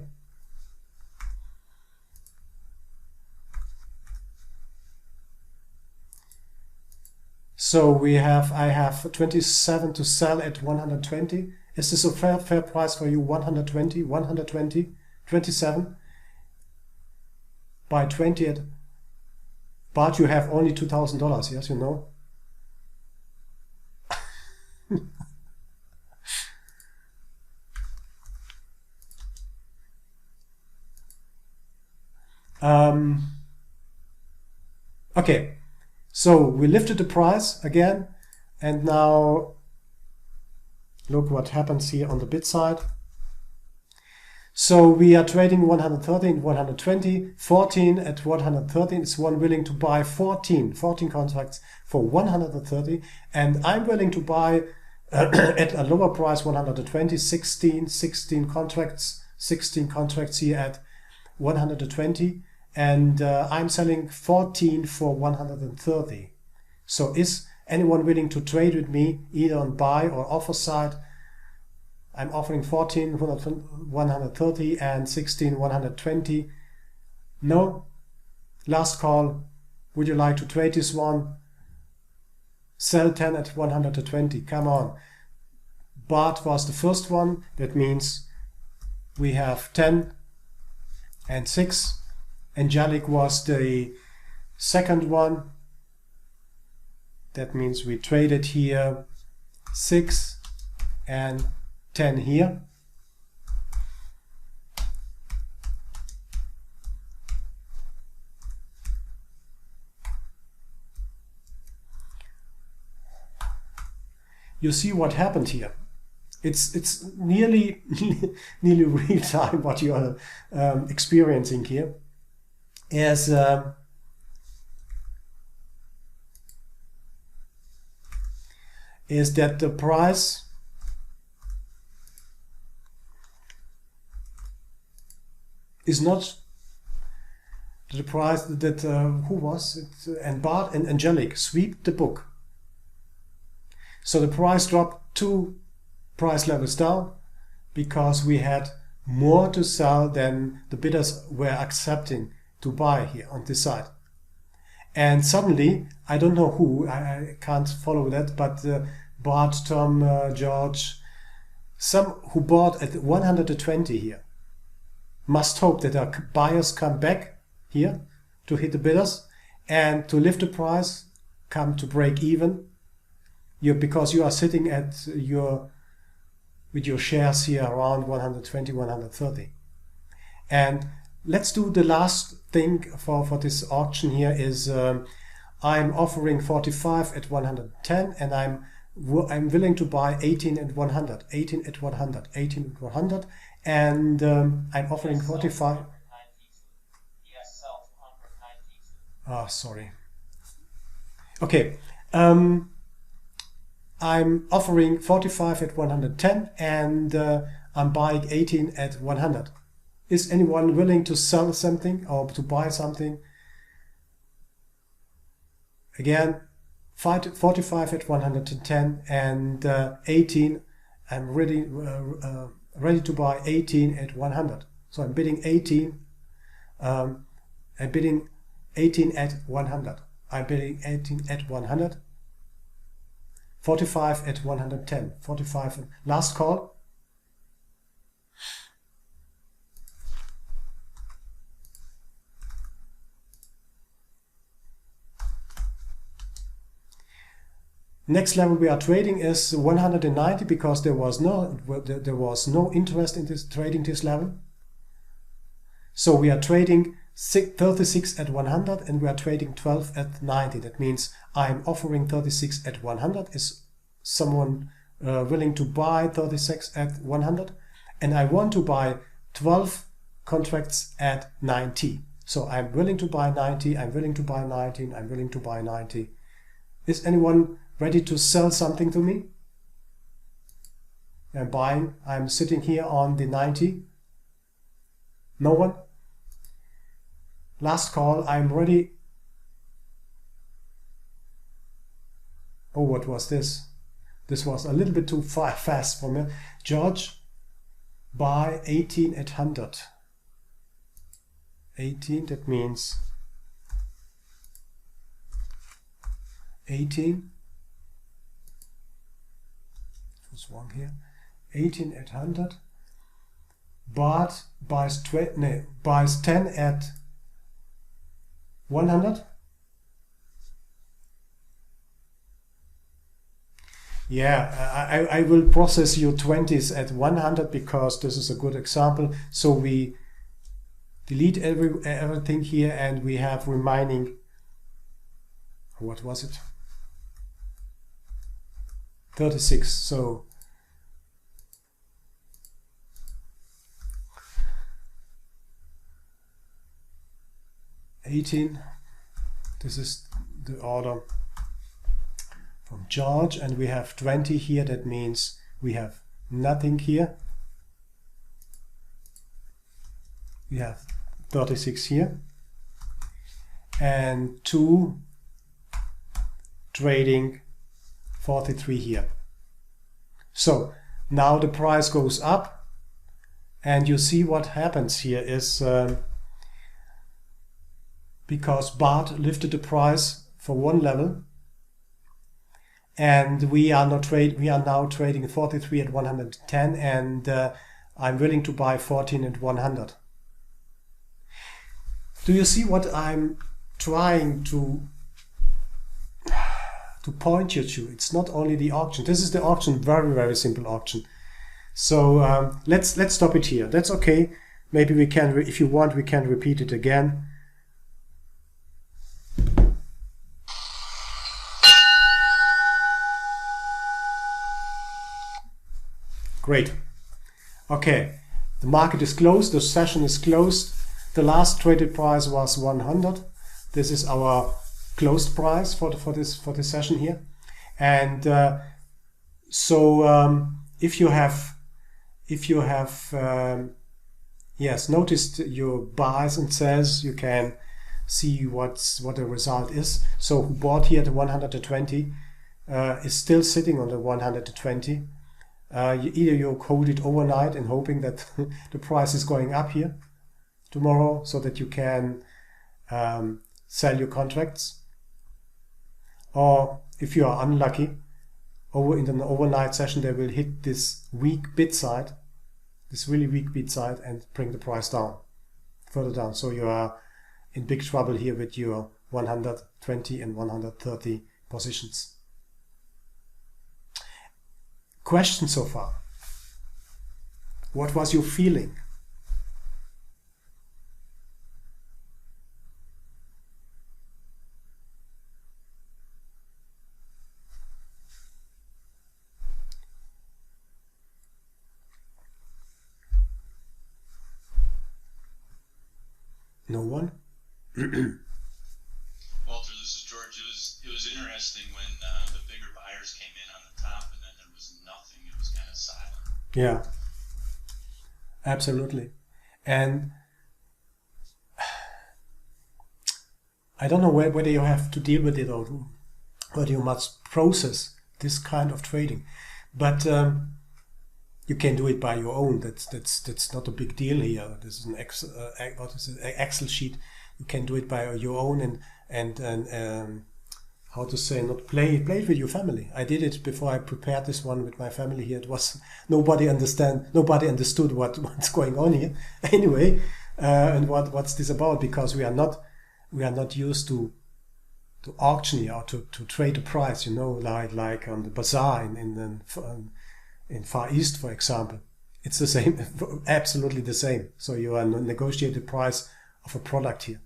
So I have 27 to sell at 120. Is this a fair price for you? 120, 120, 27. Buy 20 at, but you have only $2,000, yes, you know. Okay, so we lifted the price again, and now look what happens here on the bid side. So we are trading 130 and 120, 14 at 113. Is one willing to buy 14 contracts for 130, and I'm willing to buy at a lower price 120, 16 contracts here at 120, and I'm selling 14 for 130. So is anyone willing to trade with me either on buy or offer side? I'm offering 14 130 and 16 120. No? Last call. Would you like to trade this one? Sell 10 at 120. Come on. Bart was the first one. That means we have 10 and 6. Angelic was the second one. That means we traded here 6 and 10 here. You see what happened here. It's nearly real time what you are experiencing here. Is that the price is not the price that who was it? And Bart and Angelic sweep the book. So the price dropped 2 price levels down because we had more to sell than the bidders were accepting to buy here on this side. And suddenly, I don't know who, I can't follow that, but Bart, Tom, George, some who bought at 120 here, must hope that our buyers come back here to hit the bidders and to lift the price, come to break even. Because you are sitting at with your shares here around 120, 130. And let's do the last thing for this auction here is I'm offering 45 at 110, and I'm willing to buy 18 at 100, 18 at 100, 18 at 100, and I'm offering 45. Oh, sorry. Okay. I'm offering 45 at 110 and I'm buying 18 at 100. Is anyone willing to sell something or to buy something? Again, 45 at 110 and 18. I'm ready to buy 18 at 100. So I'm bidding 18. I'm bidding 18 at 100. I'm bidding 18 at 100. 45 at 110. 45. Last call. Next level we are trading is 190 because there was no interest in this trading this level. So we are trading 36 at 100 and we are trading 12 at 90. That means I'm offering 36 at 100. Is someone willing to buy 36 at 100? And I want to buy 12 contracts at 90. So I'm willing to buy 90, I'm willing to buy 19, I'm willing to buy 90. Is anyone ready to sell something to me? I'm buying. I'm sitting here on the 90. No one? Last call. I'm ready. Oh, what was this? This was a little bit too fast for me. George, buy 18 at 100. 18, that means 18. What's wrong here? 18 at 100. Bart buys 10 at 100. Yeah, I will process your 20s at 100 because this is a good example. So we delete everything here and we have remaining, what was it? 36. So $18. This is the order from George, and we have 20 here. That means we have nothing here. We have 36 here and 2 trading 43 here. So now the price goes up and you see what happens here is because Bart lifted the price for one level and we are now trading 43 at 110 and I'm willing to buy 14 at 100. Do you see what I'm trying to point you to? It's not only the auction. This is the auction, very, very simple auction. So let's stop it here. That's okay. Maybe we can, if you want, we can repeat it again. Great. Okay, the market is closed. The session is closed. The last traded price was 100. This is our closed price for this session here. And if you have noticed your buys and sells, you can see what the result is. So who bought here at 120 is still sitting on the 120. Either you hold it overnight and hoping that the price is going up here tomorrow so that you can sell your contracts, or if you are unlucky, in an overnight session they will hit this weak bid side, this really weak bid side, and bring the price down, further down. So you are in big trouble here with your 120 and 130 positions. Question so far? What was your feeling? No one? Walter, this is George. It was interesting when the bigger buyers came in on the top. Yeah, absolutely. And I don't know whether you have to deal with it or whether you must process this kind of trading, but you can do it by your own. That's not a big deal here. This is an Excel sheet. You can do it by your own and how to say, not play it with your family. I did it before I prepared this one with my family here. It was nobody understood what's going on here. Anyway, and what's this about? Because we are not used to auction here or to trade a price. Like on the bazaar in Far East, for example. It's the same, absolutely the same. So you are negotiate the price of a product here.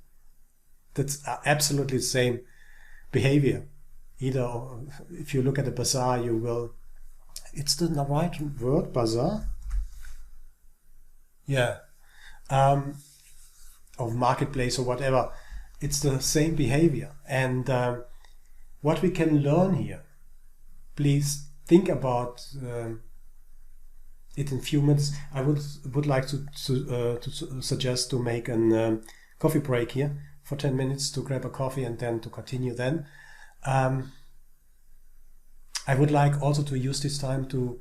That's absolutely the same behavior. Either if you look at the bazaar, you will. It's the right word, bazaar. Yeah, or marketplace or whatever. It's the same behavior. And what we can learn here, please think about it in a few minutes. I would like to suggest to make a coffee break here for 10 minutes to grab a coffee and then to continue then. I would like also to use this time to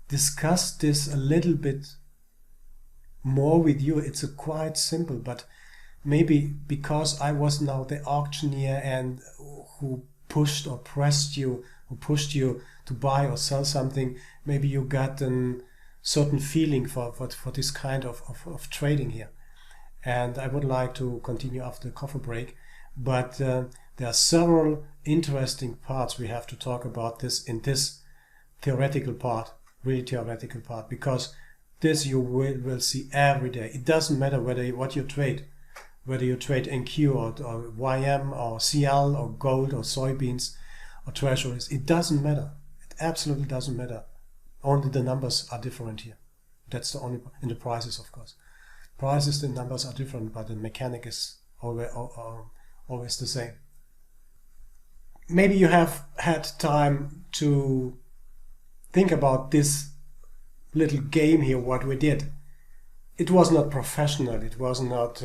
discuss this a little bit more with you. It's quite simple, but maybe because I was now the auctioneer and who pushed or pressed you, who pushed you to buy or sell something, maybe you got a certain feeling for this kind of trading here. And I would like to continue after the coffee break, but there are several interesting parts we have to talk about this in this theoretical part, really theoretical part, because this you will see every day. It doesn't matter what you trade, whether you trade NQ or YM or CL or gold or soybeans or treasuries. It doesn't matter. It absolutely doesn't matter. Only the numbers are different here. That's the only, in the prices, of course. Prices, the numbers are different, but the mechanic is always the same. Maybe you have had time to think about this little game here, what we did. It was not professional. It was not,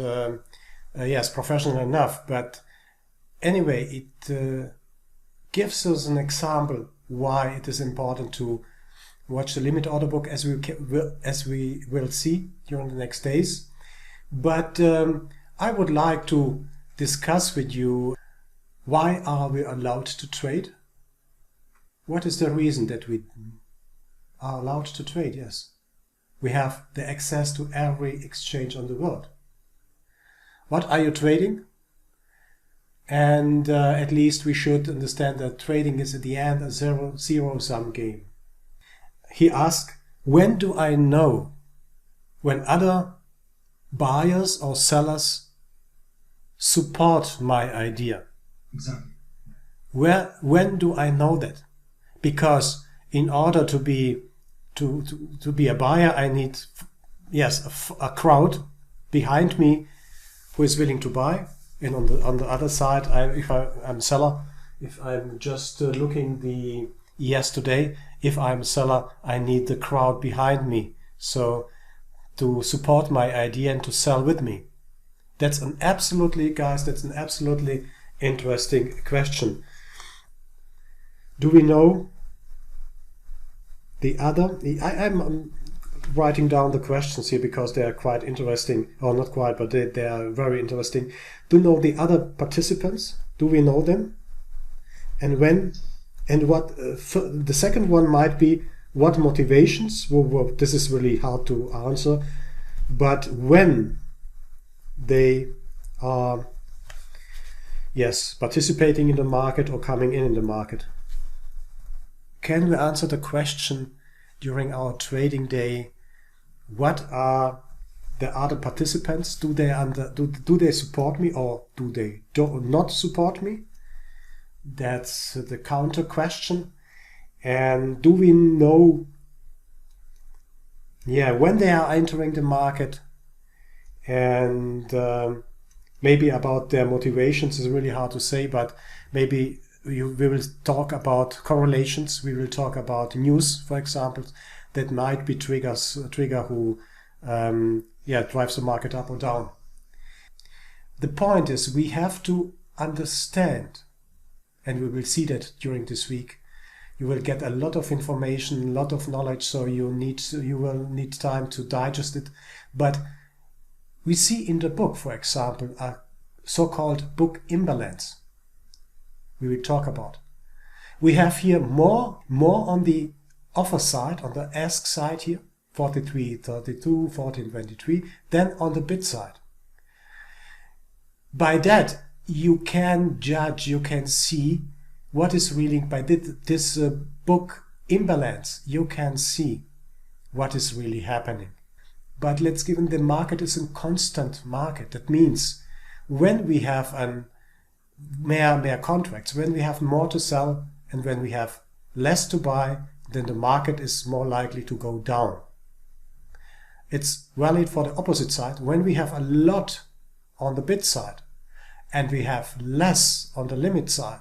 professional enough. But anyway, it gives us an example why it is important to watch the limit order book, as we will see during the next days. But I would like to discuss with you, why are we allowed to trade? What is the reason that we are allowed to trade? Yes, we have the access to every exchange on the world. What are you trading? And at least we should understand that trading is at the end a zero-sum game. He asked, when do I know when other buyers or sellers support my idea? Exactly. When do I know that? Because in order to be a buyer, I need, yes, a crowd behind me who is willing to buy. And on the other side, if I'm a seller, if I'm just looking the ES today, if I'm a seller, I need the crowd behind me. So to support my idea and to sell with me. That's an absolutely interesting question. Do we know the other? I'm writing down the questions here because they are quite interesting, or not quite, but they are very interesting. Do we know the other participants? Do we know them? And when? And what? The second one might be, what motivations? Well, this is really hard to answer. But when they are, yes, participating in the market or coming in the market. Can we answer the question during our trading day? What are the other participants? Do they support me, or do they not support me? That's the counter question. And do we know, when they are entering the market? And maybe about their motivations is really hard to say, but maybe we will talk about correlations. We will talk about news, for example, that might be trigger who drives the market up or down. The point is we have to understand, and we will see that during this week. You will get a lot of information, a lot of knowledge, so you will need time to digest it. But we see in the book, for example, a so-called book imbalance. We will talk about. We have here more on the offer side, on the ask side here, 43.32, 14.23, than on the bid side. By that, you can judge, you can see what is really, by this book imbalance, you can see what is really happening. But let's given the market is a constant market. That means when we have more contracts, when we have more to sell and when we have less to buy, then the market is more likely to go down. It's valid for the opposite side. When we have a lot on the bid side and we have less on the limit side,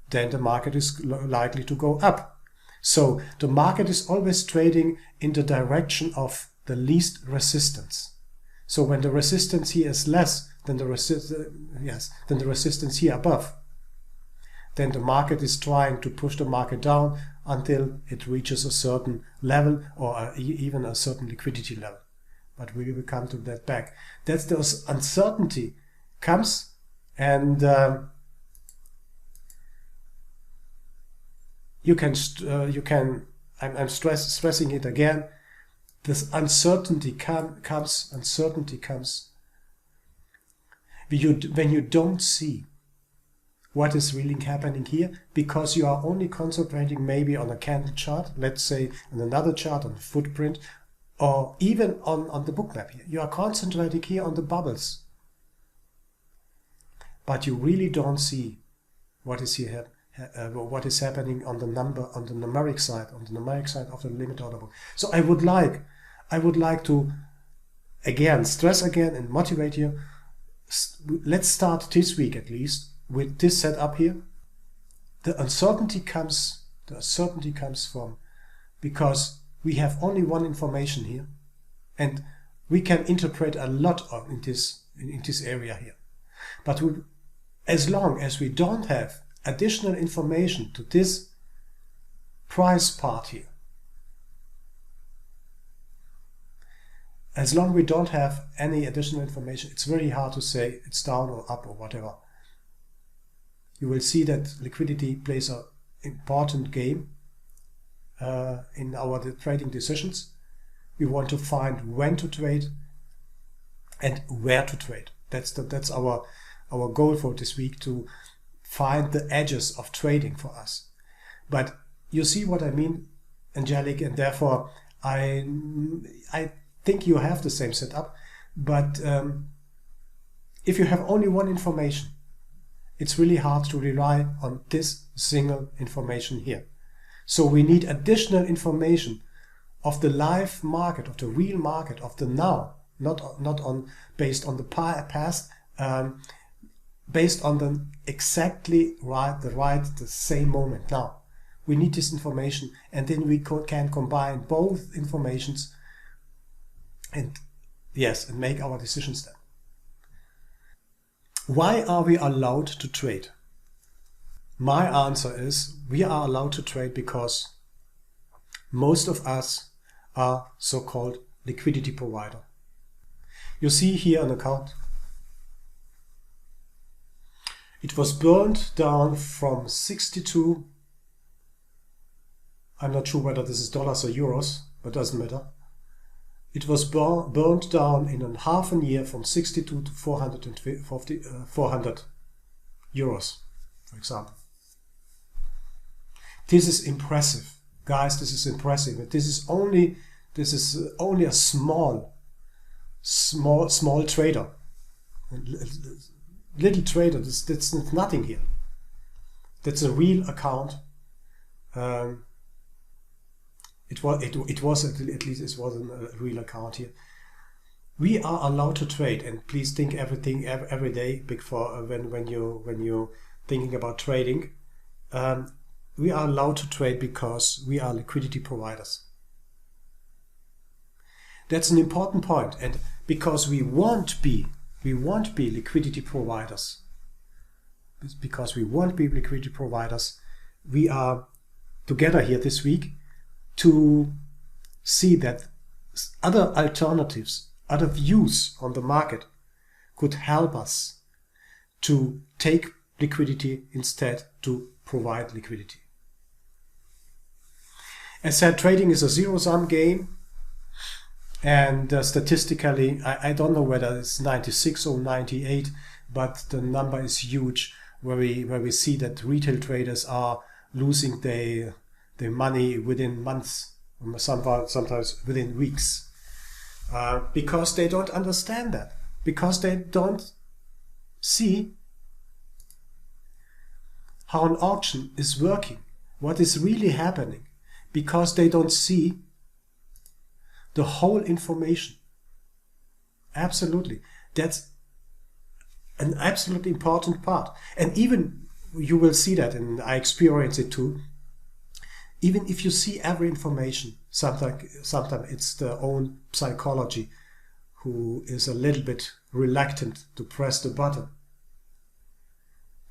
then the market is likely to go up. So the market is always trading in the direction of the least resistance. So when the resistance here is less than the resistance here above, then the market is trying to push the market down until it reaches a certain level or even a certain liquidity level. But we will come to that back. That's the uncertainty comes, and I'm stressing it again. This uncertainty comes when you don't see what is really happening here, because you are only concentrating maybe on a candle chart, let's say on another chart, on a footprint, or even on the book map here. You are concentrating here on the bubbles, but you really don't see what is here, what is happening on the numeric side of the limit order book. So I would like to again stress again and motivate you. Let's start this week at least with this setup here. The uncertainty comes from because we have only one information here, and we can interpret a lot in this area here. But as long as we don't have additional information to this price part here, as long as we don't have any additional information, it's very hard to say it's down or up or whatever. You will see that liquidity plays an important game in our trading decisions. We want to find when to trade and where to trade. That's our goal for this week, to find the edges of trading for us. But you see what I mean, Angelic, and therefore I think you have the same setup. But if you have only one information, it's really hard to rely on this single information here. So we need additional information of the live market, of the real market, of the now, not based on the past, based on the exactly the same moment now. We need this information, and then we can combine both informations and make our decisions then. Why are we allowed to trade? My answer is we are allowed to trade because most of us are so-called liquidity provider. You see here an account. It was burned down from 62. I'm not sure whether this is dollars or euros, but doesn't matter. It was burned down in a half a year from 62 to 400 euros, for example. This is impressive, guys. This is impressive. This is only a small trader, little trader. That's nothing here. That's a real account. It was at least it wasn't a real account here. We are allowed to trade, and please think everything every day before when you're thinking about trading. We are allowed to trade because we are liquidity providers. That's an important point, and because we won't be liquidity providers. Because we won't be liquidity providers, we are together here this week to see that other alternatives, other views on the market could help us to take liquidity instead to provide liquidity. As said, trading is a zero-sum game, and statistically, I don't know whether it's 96 or 98, but the number is huge, where we see that retail traders are losing their money within months, sometimes within weeks, because they don't understand that, because they don't see how an auction is working, what is really happening, because they don't see the whole information. Absolutely. That's an absolutely important part. And even you will see that, and I experience it too, even if you see every information, sometimes it's the own psychology who is a little bit reluctant to press the button.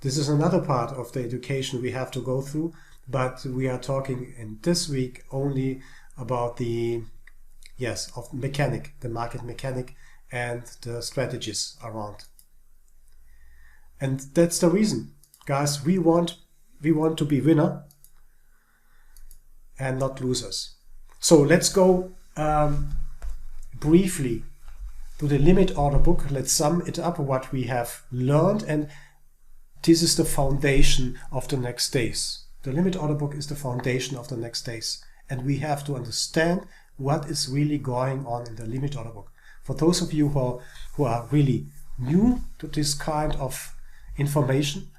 This is another part of the education we have to go through, but we are talking in this week only about the mechanic, the market mechanic, and the strategies around. And that's the reason, guys. We want to be winner and not losers. So let's go briefly to the limit order book. Let's sum it up what we have learned, and this is the foundation of the next days. The limit order book is the foundation of the next days, and we have to understand what is really going on in the limit order book. For those of you who are really new to this kind of information,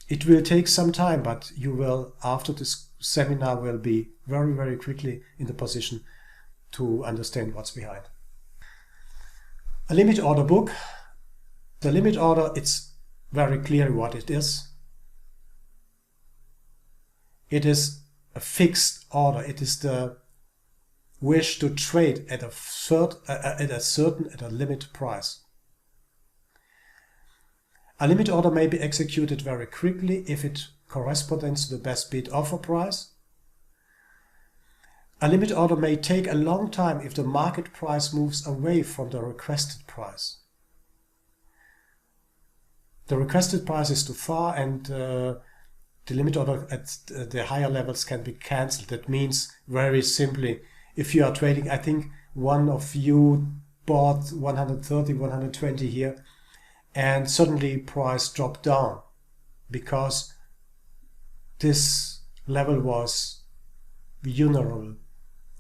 it will take some time, but you will, after this seminar, will be very, very quickly in the position to understand what's behind. A limit order book. The limit order, it's very clear what it is. It is a fixed order. It is the wish to trade at a limit price. A limit order may be executed very quickly if it corresponds to the best bid offer price. A limit order may take a long time if the market price moves away from the requested price. The requested price is too far, and the limit order at the higher levels can be cancelled. That means, very simply, if you are trading, I think one of you bought 130, 120 here, and suddenly price dropped down because this level was vulnerable,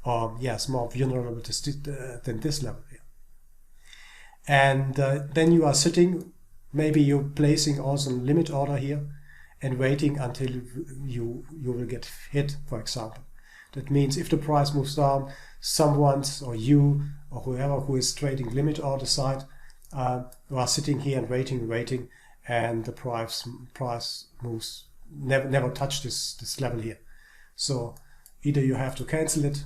or yes, more vulnerable than this level here. And then you are sitting, maybe you're placing also a limit order here and waiting until you will get hit, for example. That means if the price moves down, someone or you or whoever who is trading limit order side, you are sitting here and waiting, and the price moves, never touch this level here. So either you have to cancel it,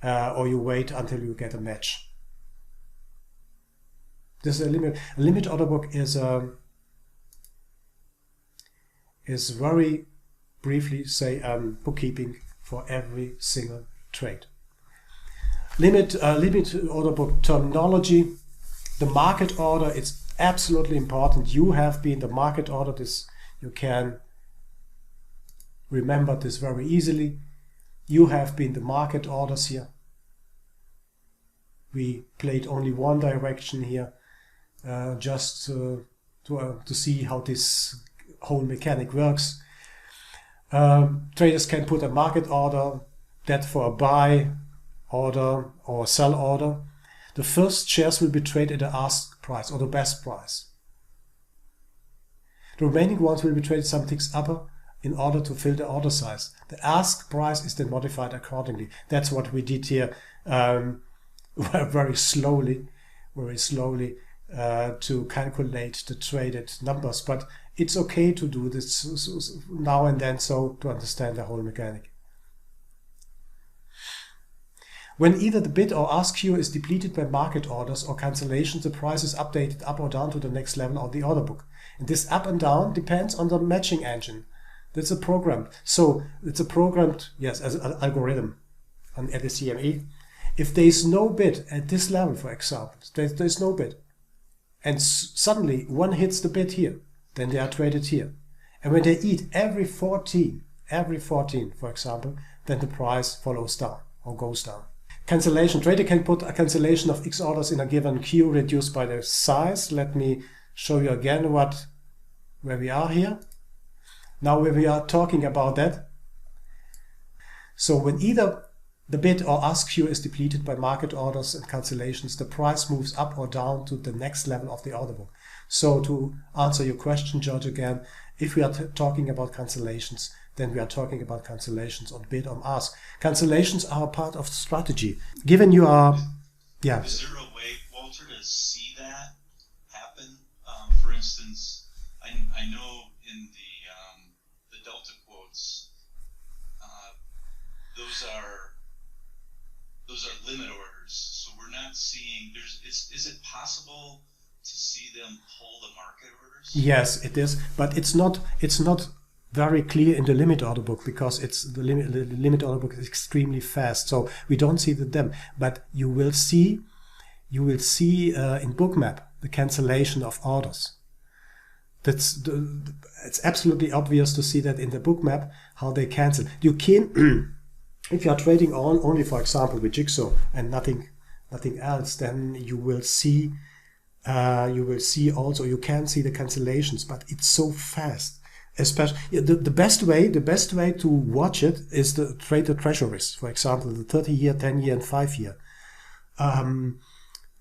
or you wait until you get a match. This is a limit. A limit order book is very briefly say bookkeeping for every single trade. Limit order book terminology. The market order, it's absolutely important. You have been the market order. This you can remember this very easily. You have been the market orders here. We played only one direction here, just to see how this whole mechanic works. Traders can put a market order, that for a buy order or sell order. The first shares will be traded at the ask price or the best price. The remaining ones will be traded some ticks upper in order to fill the order size. The ask price is then modified accordingly. That's what we did here, very slowly to calculate the traded numbers. But it's okay to do this now and then, so to understand the whole mechanic. When either the bid or ask queue is depleted by market orders or cancellations, the price is updated up or down to the next level of the order book. And this up and down depends on the matching engine. That's a program. So it's a programmed, yes, as an algorithm at the CME. If there is no bid at this level, for example, there's no bid, and suddenly one hits the bid here, then they are traded here. And when they eat every 14, for example, then the price follows down or goes down. Cancellation. Trader can put a cancellation of X orders in a given queue reduced by the size. Let me show you again where we are here. Now we are talking about that. So when either the bid or ask queue is depleted by market orders and cancellations, the price moves up or down to the next level of the order book. So to answer your question, George, again, if we are talking about cancellations, then we are talking about cancellations on bid or ask. Cancellations are a part of the strategy. Given you are, yeah. Is there a way, Walter, to see that happen? For instance, I know in the delta quotes, those are limit orders. So we're not seeing. Is it possible to see them pull the market orders? Yes, it is, but it's not very clear in the limit order book, because the limit order book is extremely fast, so we don't see them. But you will see in Bookmap the cancellation of orders. It's absolutely obvious to see that in the Bookmap how they cancel. You can, if you are trading only, for example, with Jigsaw and nothing else, then you will see also, you can see the cancellations, but it's so fast. Especially the best way to watch it is to trade the treasuries, for example, the 30-year, 10-year, and 5-year.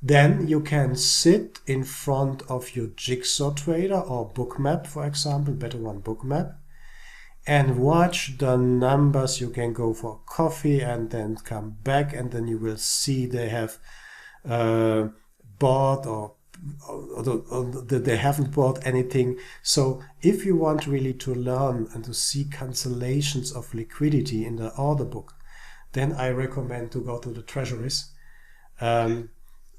Then you can sit in front of your Jigsaw trader or Bookmap, for example, better one Bookmap, and watch the numbers. You can go for coffee and then come back, and then you will see they have bought or they haven't bought anything. So if you want really to learn and to see cancellations of liquidity in the order book, then I recommend to go to the treasuries.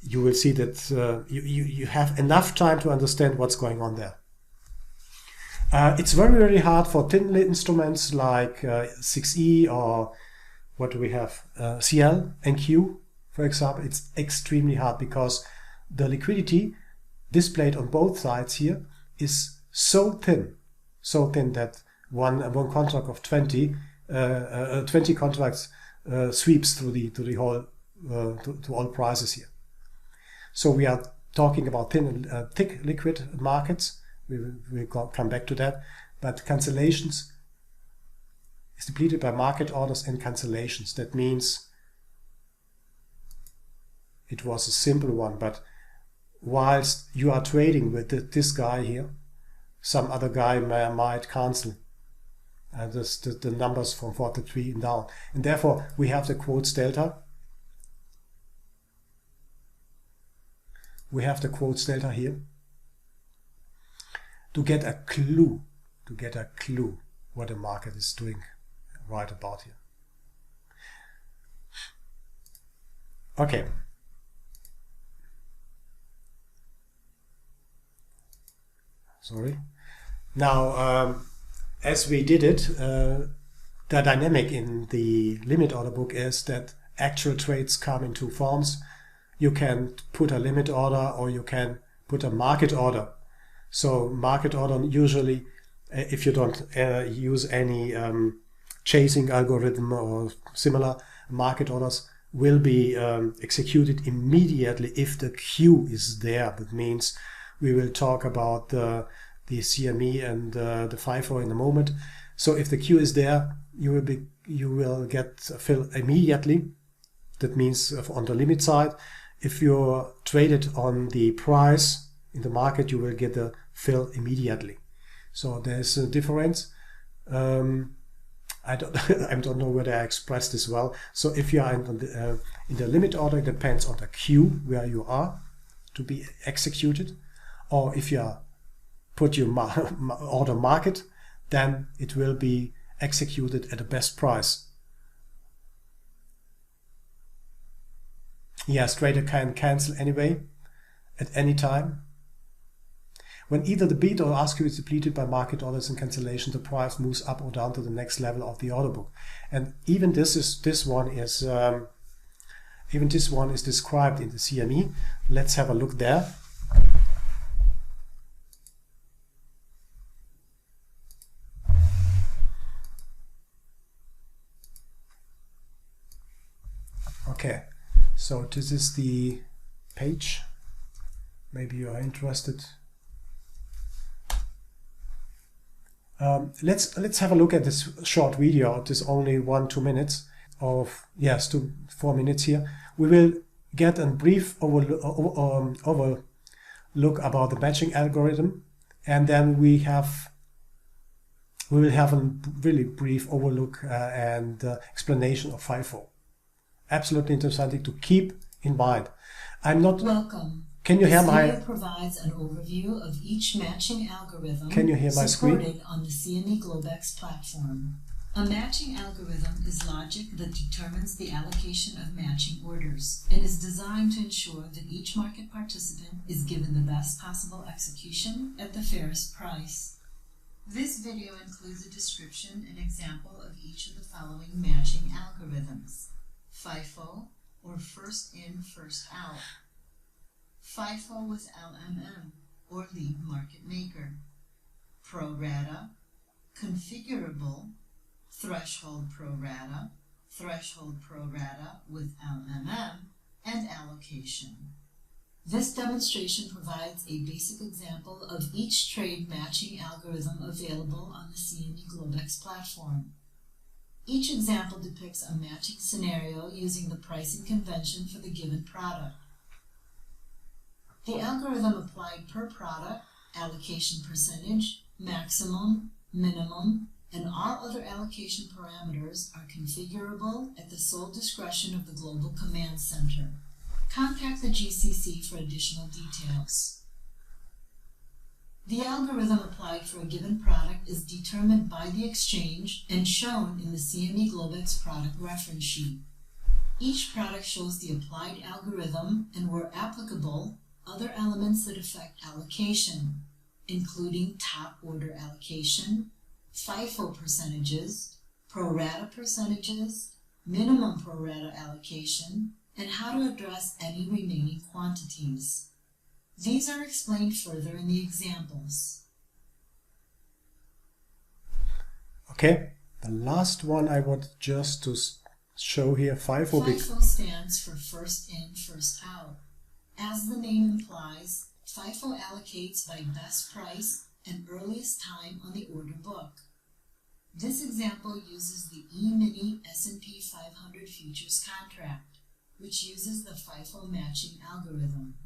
You will see that you have enough time to understand what's going on there. It's very, very hard for thin instruments like 6E or what do we have? CL and Q, for example. It's extremely hard because the liquidity displayed on both sides here is so thin that one contract of 20 contracts sweeps through the whole to all prices here. So we are talking about thin and thick liquid markets. We'll come back to that. But cancellations is depleted by market orders and cancellations. That means it was a simple one, but whilst you are trading with this guy here, some other guy might cancel the numbers from 43 and down. And therefore, we have the quotes delta. We have the quotes delta here to get a clue what the market is doing right about here. Okay. Sorry. Now, as we did it, the dynamic in the limit order book is that actual trades come in two forms. You can put a limit order or you can put a market order. So market order usually, if you don't use any chasing algorithm or similar, market orders will be executed immediately if the queue is there. That means we will talk about the CME and the FIFO in a moment. So if the queue is there, you will get fill immediately. That means on the limit side. If you're traded on the price in the market, you will get the fill immediately. So there's a difference. I don't know whether I expressed this well. So if you are in the limit order, it depends on the queue where you are to be executed. Or if you put your order market, then it will be executed at the best price. Yes, trader can cancel anyway at any time. When either the bid or ask queue is depleted by market orders and cancellation, the price moves up or down to the next level of the order book. And even this one is described in the CME. Let's have a look there. Okay, so this is the page. Maybe you are interested. Let's have a look at this short video. It is only 1-2 minutes of 4 minutes here. We will get a brief overlook about the matching algorithm, and then we will have a really brief overlook and explanation of FIFO. Absolutely interesting to keep in mind. Welcome. Can you hear my? This video provides an overview of each matching algorithm. Can you hear my supported screen? on the CME Globex platform. A matching algorithm is logic that determines the allocation of matching orders and is designed to ensure that each market participant is given the best possible execution at the fairest price. This video includes a description and example of each of the following matching algorithms: FIFO, or first in, first out; FIFO with LMM, or lead market maker; pro rata; configurable; threshold pro rata with LMM; and allocation. This demonstration provides a basic example of each trade matching algorithm available on the CME Globex platform. Each example depicts a matching scenario using the pricing convention for the given product. The algorithm applied per product, allocation percentage, maximum, minimum, and all other allocation parameters are configurable at the sole discretion of the Global Command Center. Contact the GCC for additional details. The algorithm applied for a given product is determined by the exchange and shown in the CME Globex product reference sheet. Each product shows the applied algorithm and, where applicable, other elements that affect allocation, including top order allocation, FIFO percentages, pro rata percentages, minimum pro rata allocation, and how to address any remaining quantities. These are explained further in the examples. Okay, the last one I want just to show here, FIFO. FIFO stands for first in, first out. As the name implies, FIFO allocates by best price and earliest time on the order book. This example uses the E-mini S&P 500 futures contract, which uses the FIFO matching algorithm.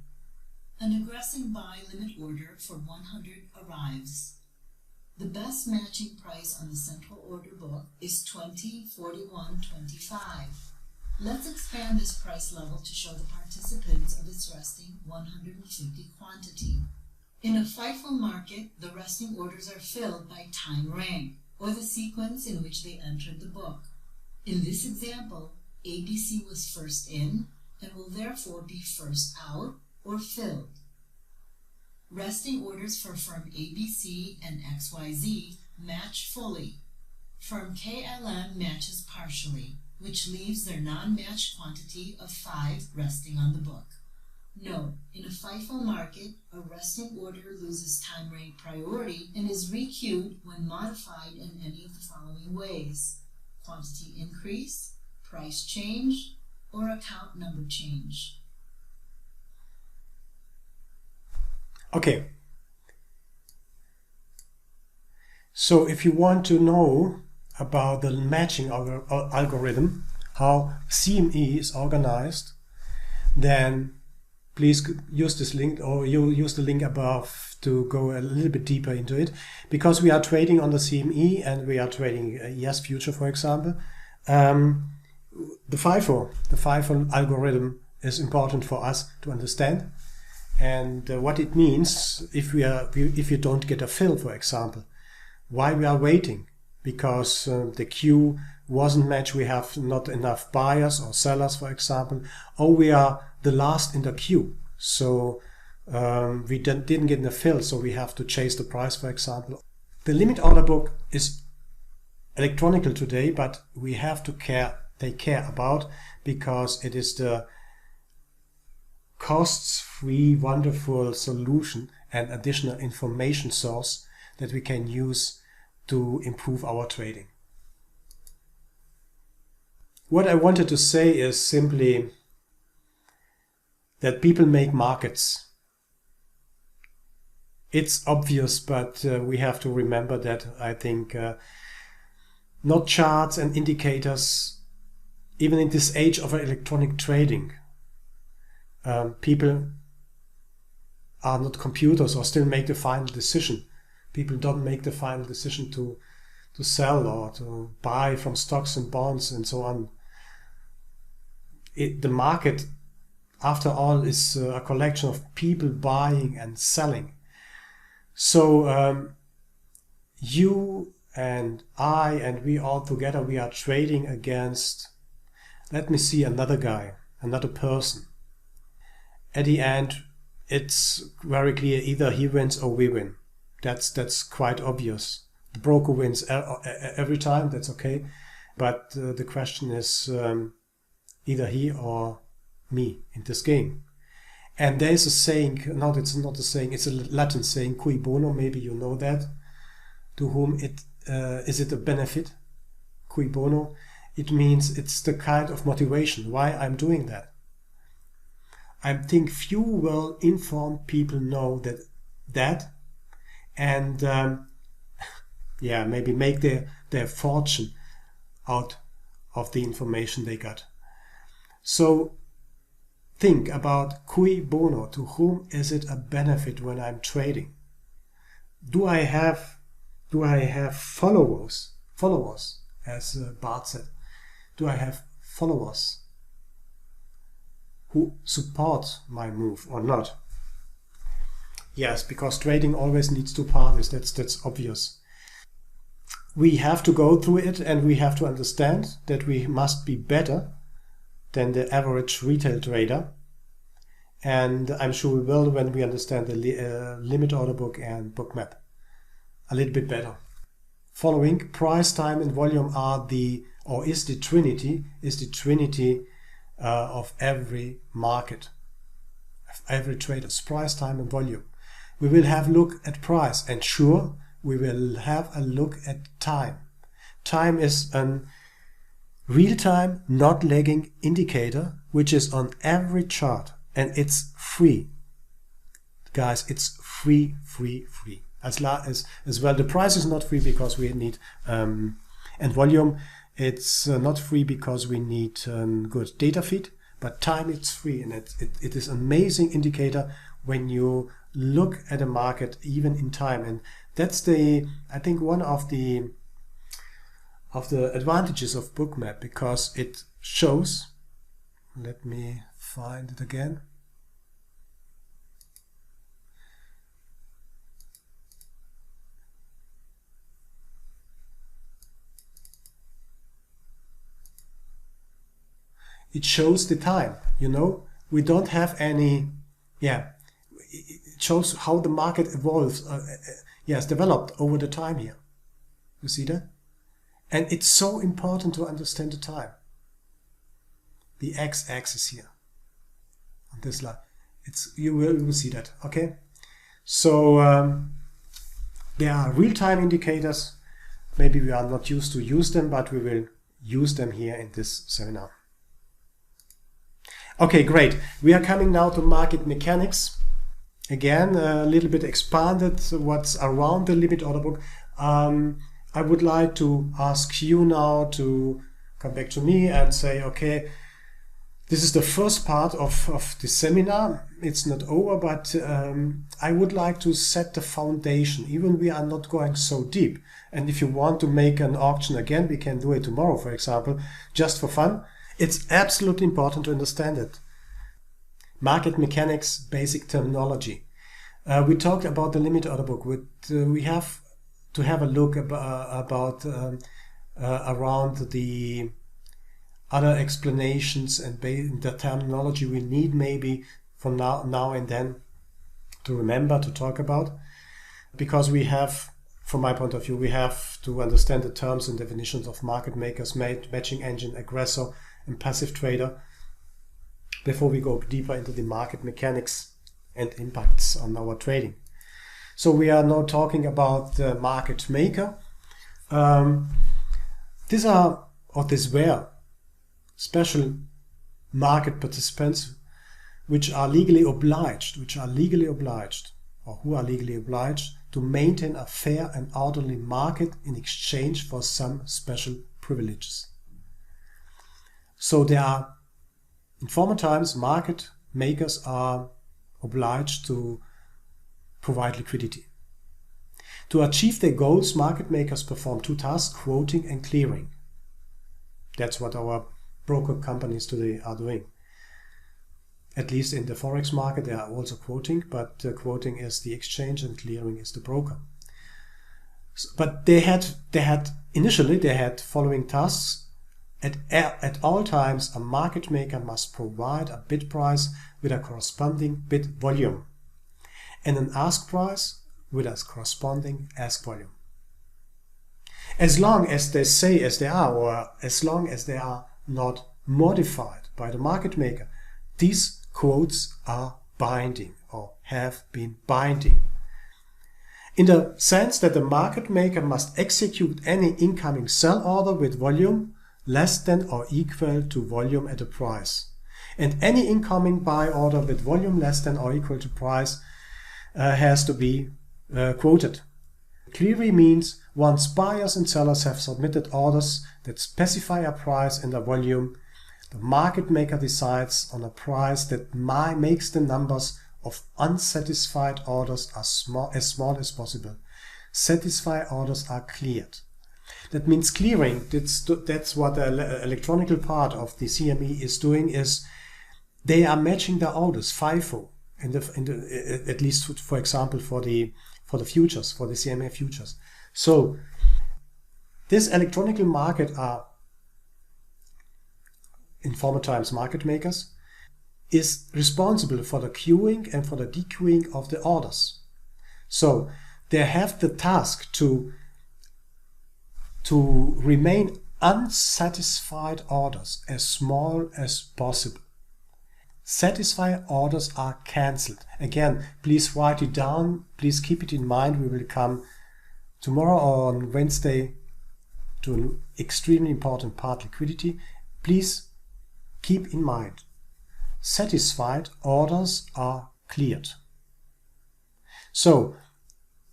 An aggressive buy limit order for 100 arrives. The best matching price on the central order book is 20.41.25. Let's expand this price level to show the participants of its resting 150 quantity. In a FIFO market, the resting orders are filled by time rank, or the sequence in which they entered the book. In this example, ABC was first in and will therefore be first out or filled. Resting orders for firm ABC and XYZ match fully. Firm KLM matches partially, which leaves their non-matched quantity of 5 resting on the book. Note, in a FIFO market, a resting order loses time rank priority and is requeued when modified in any of the following ways: quantity increase, price change, or account number change. Okay, so if you want to know about the matching algorithm, how CME is organized, then please use this link, or you use the link above to go a little bit deeper into it, because we are trading on the CME and we are trading ES future, for example. The FIFO algorithm is important for us to understand, and what it means if you don't get a fill, for example, why we are waiting, because the queue wasn't matched, we have not enough buyers or sellers, for example, or we are the last in the queue. So we didn't get in the fill, so we have to chase the price, for example. The limit order book is electronical today, but we have to take care about, because it is the costs-free, wonderful solution and additional information source that we can use to improve our trading. What I wanted to say is simply that people make markets. It's obvious, but we have to remember that. I think not charts and indicators, even in this age of electronic trading, people are not computers or still make the final decision. People don't make the final decision to sell or to buy from stocks and bonds and so on. The market, after all, is a collection of people buying and selling. So you and I and we all together, we are trading against, let me see, another guy, another person. At the end, it's very clear, either he wins or we win. That's quite obvious. The broker wins every time, that's okay. But the question is either he or me in this game. And there is a saying, no, it's not a saying, it's a Latin saying, cui bono, maybe you know that. To whom is it a benefit? Cui bono. It means it's the kind of motivation why I'm doing that. I think few well-informed people know that and maybe make their fortune out of the information they got. So think about cui bono, to whom is it a benefit when I'm trading? Do I have followers, as Bart said? Do I have followers who support my move or not? Yes, because trading always needs two parties, that's obvious. We have to go through it, and we have to understand that we must be better than the average retail trader. And I'm sure we will when we understand the limit order book and bookmap a little bit better. Following, price, time and volume is the trinity of every market, of every trader's price, time and volume. We will have a look at price, and sure, we will have a look at time. Time is an real-time, not lagging indicator, which is on every chart, and it's free. Guys, it's free. As well, the price is not free because we need, and volume, it's not free because we need good data feed, but time, it's free, and it is an amazing indicator when you look at a market even in time. And that's I think one of the advantages of bookmap, because it shows, let me find it again. It shows the time, we don't have any, it shows how the market evolves, developed over the time here. You see that? And it's so important to understand the time. The x-axis here on this line. You will see that, okay? So there are real-time indicators. Maybe we are not used to use them, but we will use them here in this seminar. Okay, great. We are coming now to market mechanics. Again, a little bit expanded what's around the limit order book. I would like to ask you now to come back to me and say, okay, this is the first part of the seminar. It's not over, but I would like to set the foundation. Even we are not going so deep. And if you want to make an auction again, we can do it tomorrow, for example, just for fun. It's absolutely important to understand it. Market mechanics, basic terminology. We talked about the limit order book. We have to have a look about around the other explanations and the terminology we need maybe from now and then to remember to talk about, because we have, from my point of view, we have to understand the terms and definitions of market makers, matching engine, aggressor, and passive trader before we go deeper into the market mechanics and impacts on our trading. So we are now talking about the market maker. These were special market participants which are legally obliged, or who are legally obliged to maintain a fair and orderly market in exchange for some special privileges. So there are, in former times, market makers are obliged to provide liquidity. To achieve their goals, market makers perform two tasks: quoting and clearing. That's what our broker companies today are doing. At least in the forex market, they are also quoting, but quoting is the exchange and clearing is the broker. But they had initially following tasks. At all times, a market maker must provide a bid price with a corresponding bid volume, and an ask price with a corresponding ask volume. As long as they say as they are, or as long as they are not modified by the market maker, these quotes are binding or have been binding, in the sense that the market maker must execute any incoming sell order with volume less than or equal to volume at a price, and any incoming buy order with volume less than or equal to price has to be quoted. Clearing means once buyers and sellers have submitted orders that specify a price and a volume, the market maker decides on a price that makes the numbers of unsatisfied orders as small as possible. Satisfied orders are cleared. That means clearing. That's what the electronical part of the CME is doing. Is they are matching the orders FIFO, at least for example for the futures, for the CME futures. So this electronical market are, in former times, market makers, is responsible for the queuing and for the dequeuing of the orders. So they have the task to remain unsatisfied orders as small as possible. Satisfied orders are cancelled. Again, please write it down. Please keep it in mind. We will come tomorrow or on Wednesday to an extremely important part, liquidity. Please keep in mind, satisfied orders are cleared. So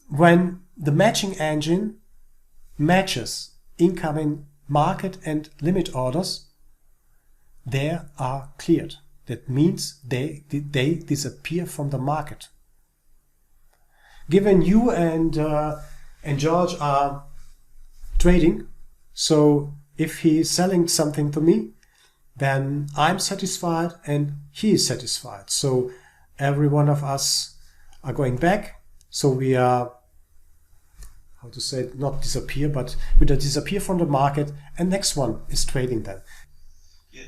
when the matching engine matches incoming market and limit orders, they are cleared. That means they disappear from the market. Given you and George are trading, so if he's selling something to me, then I'm satisfied and he is satisfied. So every one of us are going back. So we are, how to say it, not disappear, but we disappear from the market, and next one is trading then. Yeah,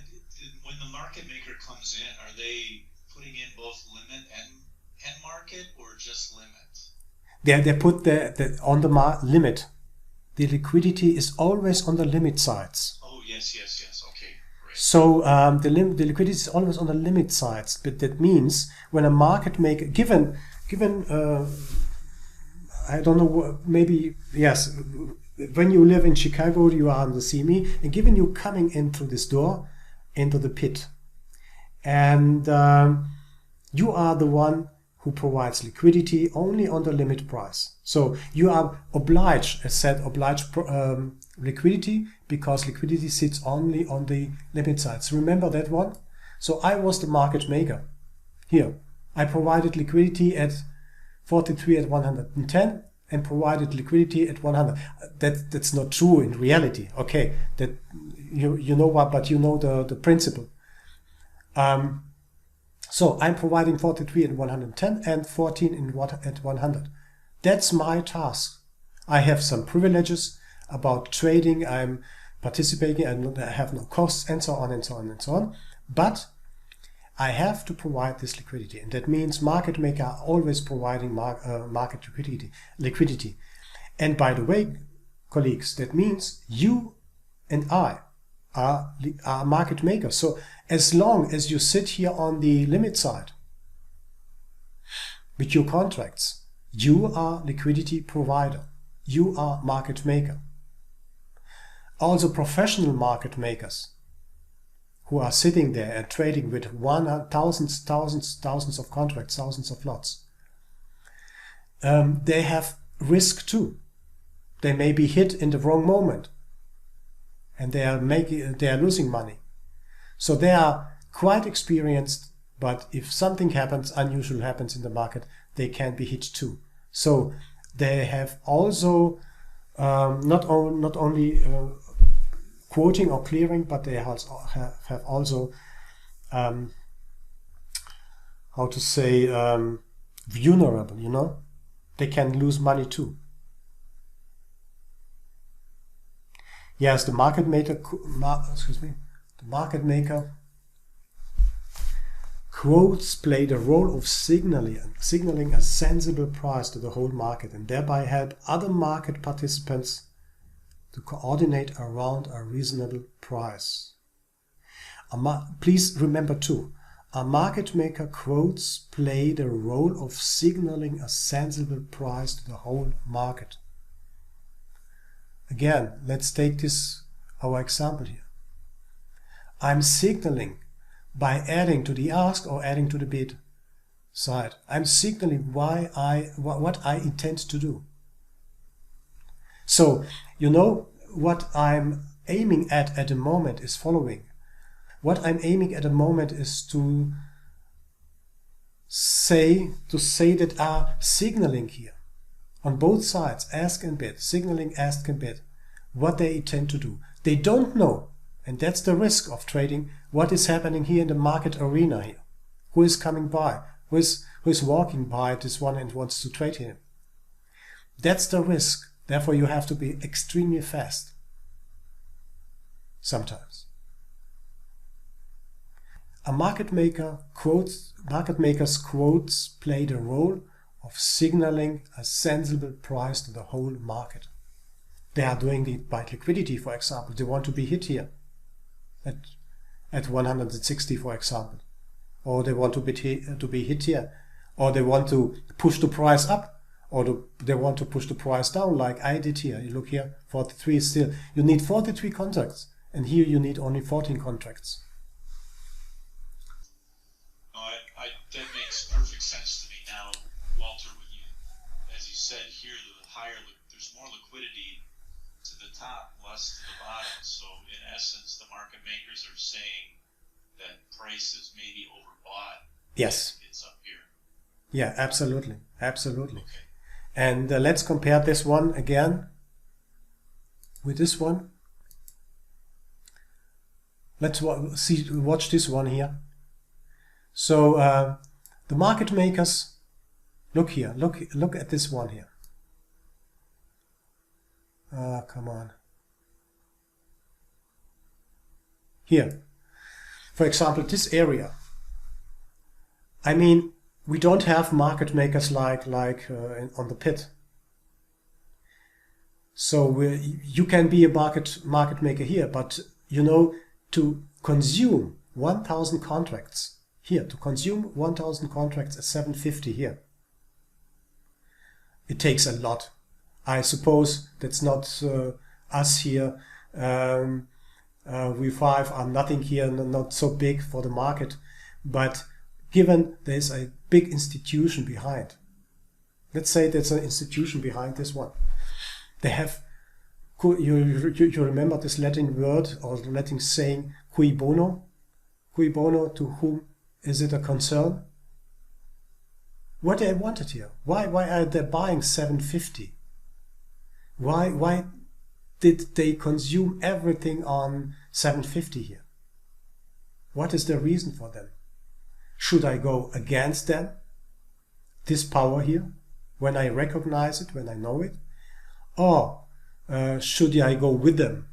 when the market maker comes in, are they putting in both limit and market, or just limit? They put the on the limit. The liquidity is always on the limit sides. Oh, yes. Okay, great. So the liquidity is always on the limit sides. But that means when a market maker, given I don't know, maybe, yes, when you live in Chicago, you are on the CME, and given you coming in through this door into the pit, and you are the one who provides liquidity only on the limit price. So you are obliged, as said, liquidity, because liquidity sits only on the limit sides. Remember that one? So I was the market maker. Here, I provided liquidity at 43 at 110 and provided liquidity at 100. That's not true in reality. Okay, that you know what, but you know the principle. So I'm providing 43 at 110 and 14 at 100. That's my task. I have some privileges. about trading, I'm participating, and I have no costs, and so on and so on and so on. But I have to provide this liquidity, and that means market maker are always providing market liquidity. And by the way, colleagues, that means you and I are market makers. So as long as you sit here on the limit side with your contracts, you are liquidity provider. You are market maker. Also professional market makers who are sitting there and trading with thousands of contracts, thousands of lots. They have risk too. They may be hit in the wrong moment, and they are losing money. So they are quite experienced, but if something happens, unusual happens in the market, they can be hit too. So they have also not only quoting or clearing, but they also have also vulnerable, you know, they can lose money too. Yes, the market maker quotes play the role of signaling a sensible price to the whole market, and thereby help other market participants to coordinate around a reasonable price. Please remember too, a market maker quotes play the role of signaling a sensible price to the whole market. Again, let's take our example here. I'm signaling by adding to the ask or adding to the bid side. I'm signaling what I intend to do. So, you know, what I'm aiming at the moment is following. What I'm aiming at the moment is to say that are signaling here on both sides, ask and bid, signaling ask and bid, what they intend to do. They don't know, and that's the risk of trading, what is happening here in the market arena here. Who is coming by? Who is walking by this one and wants to trade him? That's the risk. Therefore, you have to be extremely fast. Sometimes. Market makers' quotes play the role of signaling a sensible price to the whole market. They are doing it by liquidity, for example. They want to be hit here at 160, for example. Or they want to be hit here. Or they want to push the price up. Or they want to push the price down like I did here. You look here, 43 is still. You need 43 contracts. And here you need only 14 contracts. That makes perfect sense to me now, Walter. As you said here, there's more liquidity to the top, less to the bottom. So in essence, the market makers are saying that price is maybe overbought. Yes. It's up here. Yeah, absolutely. Okay. And let's compare this one again with this one. Let's watch this one here. So the market makers, look here, look at this one here. Come on. Here, for example, this area. I mean, we don't have market makers like on the pit. So you can be a market maker here, but you know, to consume 1,000 contracts here, to consume 1,000 contracts at 750 here, it takes a lot. I suppose that's not us here. We five are nothing here, not so big for the market, but given there's a big institution behind, let's say there's an institution behind this one. They have, you remember this Latin word or Latin saying, cui bono? Cui bono, to whom is it a concern? What they wanted here? Why are they buying 750? Why did they consume everything on 750 here? What is the reason for them? Should I go against them? This power here, when I recognize it, when I know it? Or should I go with them?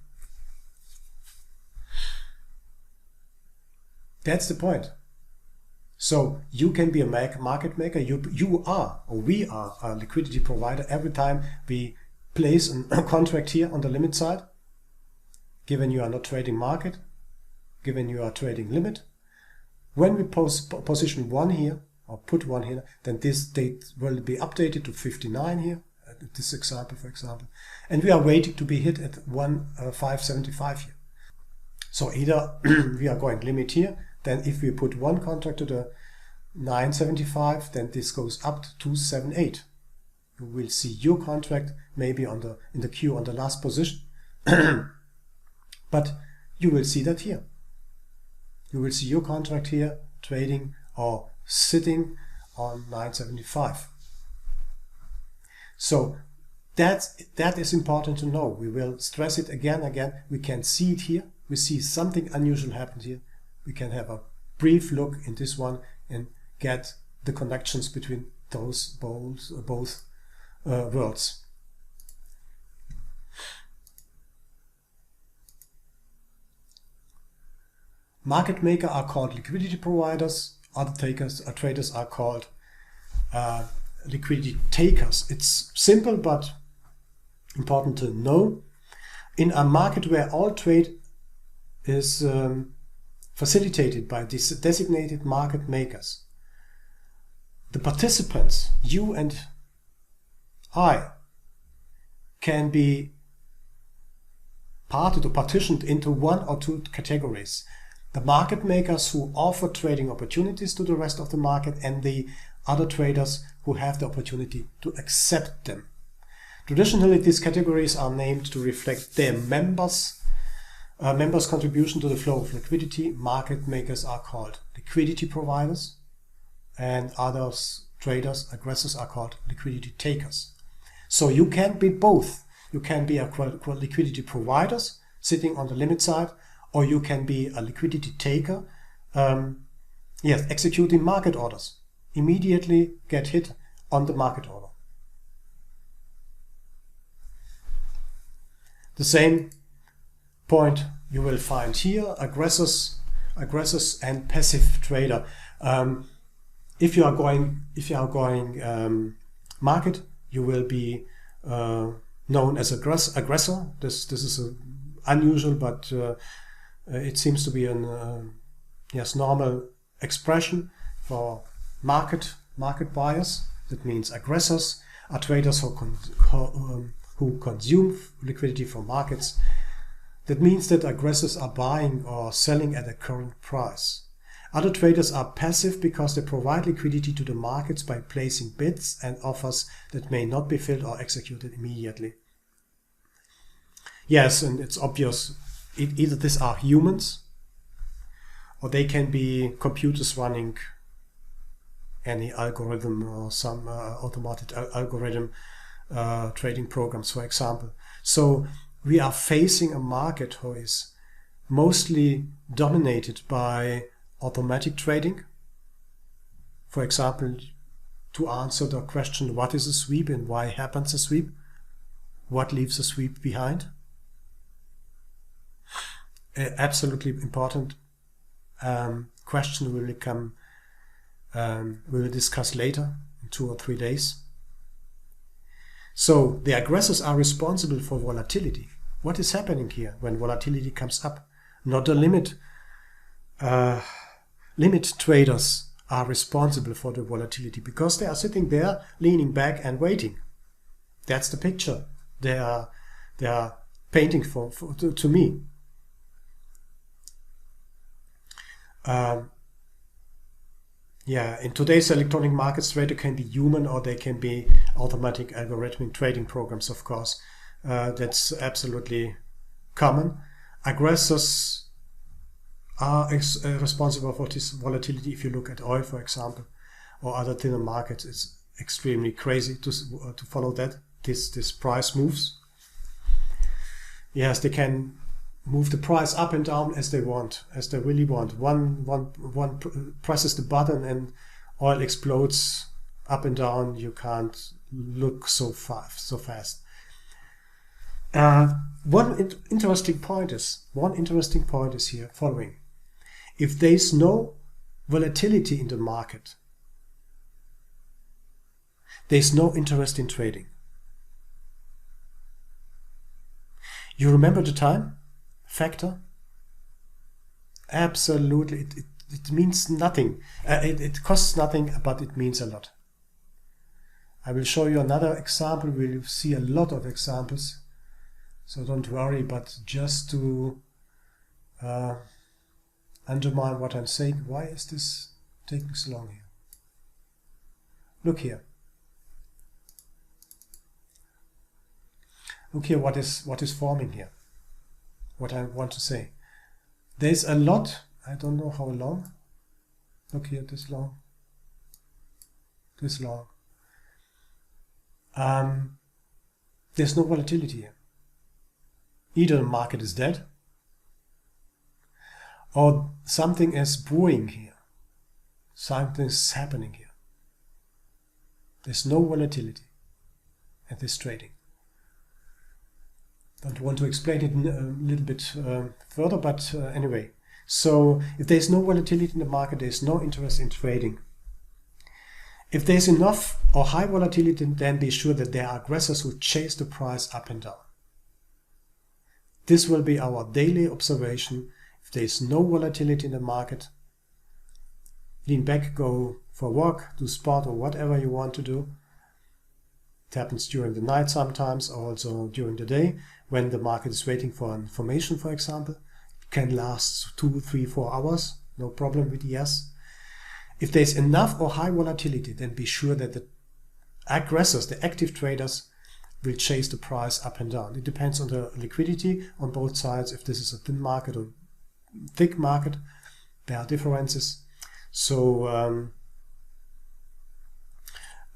That's the point. So you can be a market maker. You are, or we are, a liquidity provider every time we place a contract here on the limit side, given you are not trading market, given you are trading limit. When we position one here, or put one here, then this date will be updated to 59 here, this example, for example. And we are waiting to be hit at 575 here. So either we are going limit here, then if we put one contract to the 975, then this goes up to 278. You will see your contract maybe in the queue on the last position, but you will see that here. You will see your contract here trading or sitting on 975. So that is important to know. We will stress it again. We can see it here. We see something unusual happened here. We can have a brief look in this one and get the connections between those both worlds. Market makers are called liquidity providers. Other traders are called liquidity takers. It's simple but important to know. In a market where all trade is facilitated by these designated market makers, the participants, you and I, can be parted or partitioned into one or two categories. The market makers who offer trading opportunities to the rest of the market, and the other traders who have the opportunity to accept them. Traditionally, these categories are named to reflect their members' contribution to the flow of liquidity. Market makers are called liquidity providers, and others, traders, aggressors, are called liquidity takers. So you can be both. You can be a liquidity providers sitting on the limit side, or you can be a liquidity taker, executing market orders. Immediately get hit on the market order. The same point you will find here: aggressors and passive trader. If you are going market, you will be known as aggressor. This is unusual, but it seems to be an normal expression for market buyers. That means aggressors are traders who consume liquidity from markets. That means that aggressors are buying or selling at a current price. Other traders are passive because they provide liquidity to the markets by placing bids and offers that may not be filled or executed immediately. Yes, and it's obvious. Either these are humans, or they can be computers running any algorithm or some automated algorithm trading programs, for example. So we are facing a market who is mostly dominated by automatic trading. For example, to answer the question, what is a sweep and why happens a sweep? What leaves a sweep behind? Absolutely important question we will discuss later in 2 or 3 days. So the aggressors are responsible for volatility. What is happening here when volatility comes up? Not the limit. Limit traders are responsible for the volatility because they are sitting there leaning back and waiting. That's the picture they are painting to me. In today's electronic markets, trader can be human or they can be automatic algorithmic trading programs, of course. That's absolutely common. Aggressors are responsible for this volatility. If you look at oil, for example, or other thinner markets, it's extremely crazy to follow that. This price moves. Yes, they can move the price up and down as they want, as they really want. One presses the button and oil explodes up and down. You can't look so fast. One interesting point is here following. If there is no volatility in the market, there is no interest in trading. You remember the time factor? Absolutely. It means nothing. It costs nothing, but it means a lot. I will show you another example. We'll see a lot of examples. So don't worry, but just to undermine what I'm saying, why is this taking so long here? Look here. Look here what is forming here. What I want to say. There's a lot, I don't know how long. Look here, this long. This long. There's no volatility here. Either the market is dead or something is brewing here. Something is happening here. There's no volatility at this trading. Don't want to explain it a little bit further, but anyway. So if there's no volatility in the market, there's no interest in trading. If there's enough or high volatility, then be sure that there are aggressors who chase the price up and down. This will be our daily observation. If there is no volatility in the market, lean back, go for a walk, do sport or whatever you want to do. It happens during the night sometimes, also during the day, when the market is waiting for information, for example. It can last 2, 3, 4 hours, no problem with ES. If there's enough or high volatility, then be sure that the aggressors, the active traders, will chase the price up and down. It depends on the liquidity on both sides. If this is a thin market or thick market, there are differences. So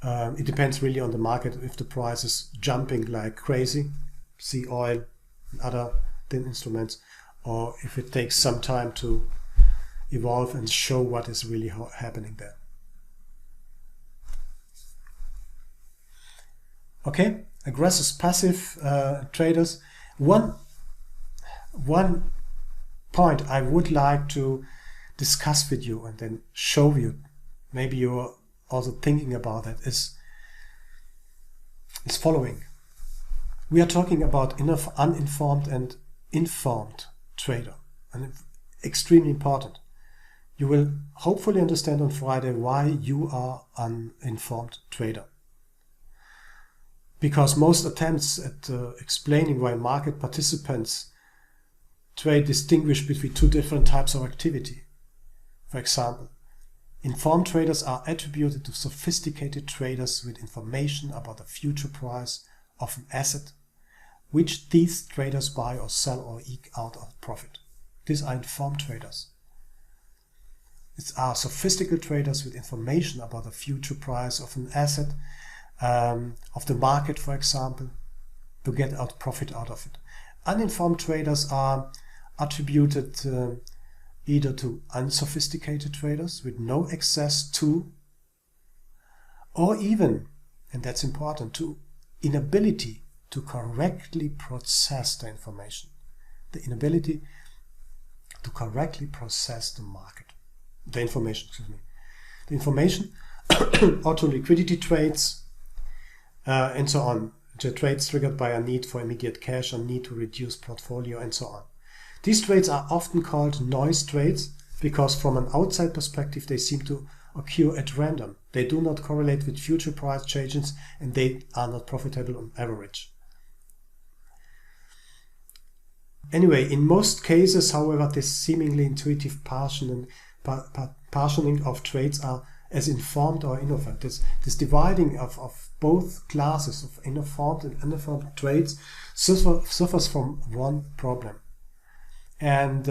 it depends really on the market. If the price is jumping like crazy, see oil and other thin instruments, or if it takes some time to evolve and show what is really happening there. Okay, aggressive, passive traders. One point I would like to discuss with you and then show you, maybe you're also thinking about that, is following. We are talking about uninformed and informed trader, and extremely important. You will hopefully understand on Friday why you are an uninformed trader. Because most attempts at explaining why market participants trade distinguish between two different types of activity. For example, informed traders are attributed to sophisticated traders with information about the future price of an asset, which these traders buy or sell or eke out of profit. These are informed traders. These are sophisticated traders with information about the future price of an asset, of the market, for example, to get out profit out of it. Uninformed traders are attributed either to unsophisticated traders with no access to, or even, and that's important, to inability to correctly process the information. The inability to correctly process the market. The information, The information, auto liquidity trades, and so on. The trades triggered by a need for immediate cash, a need to reduce portfolio, and so on. These trades are often called noise trades because from an outside perspective they seem to occur at random. They do not correlate with future price changes and they are not profitable on average. Anyway, in most cases, however, this seemingly intuitive partitioning of trades are as informed or uninformed. This dividing of both classes of informed and uninformed trades suffers from one problem. And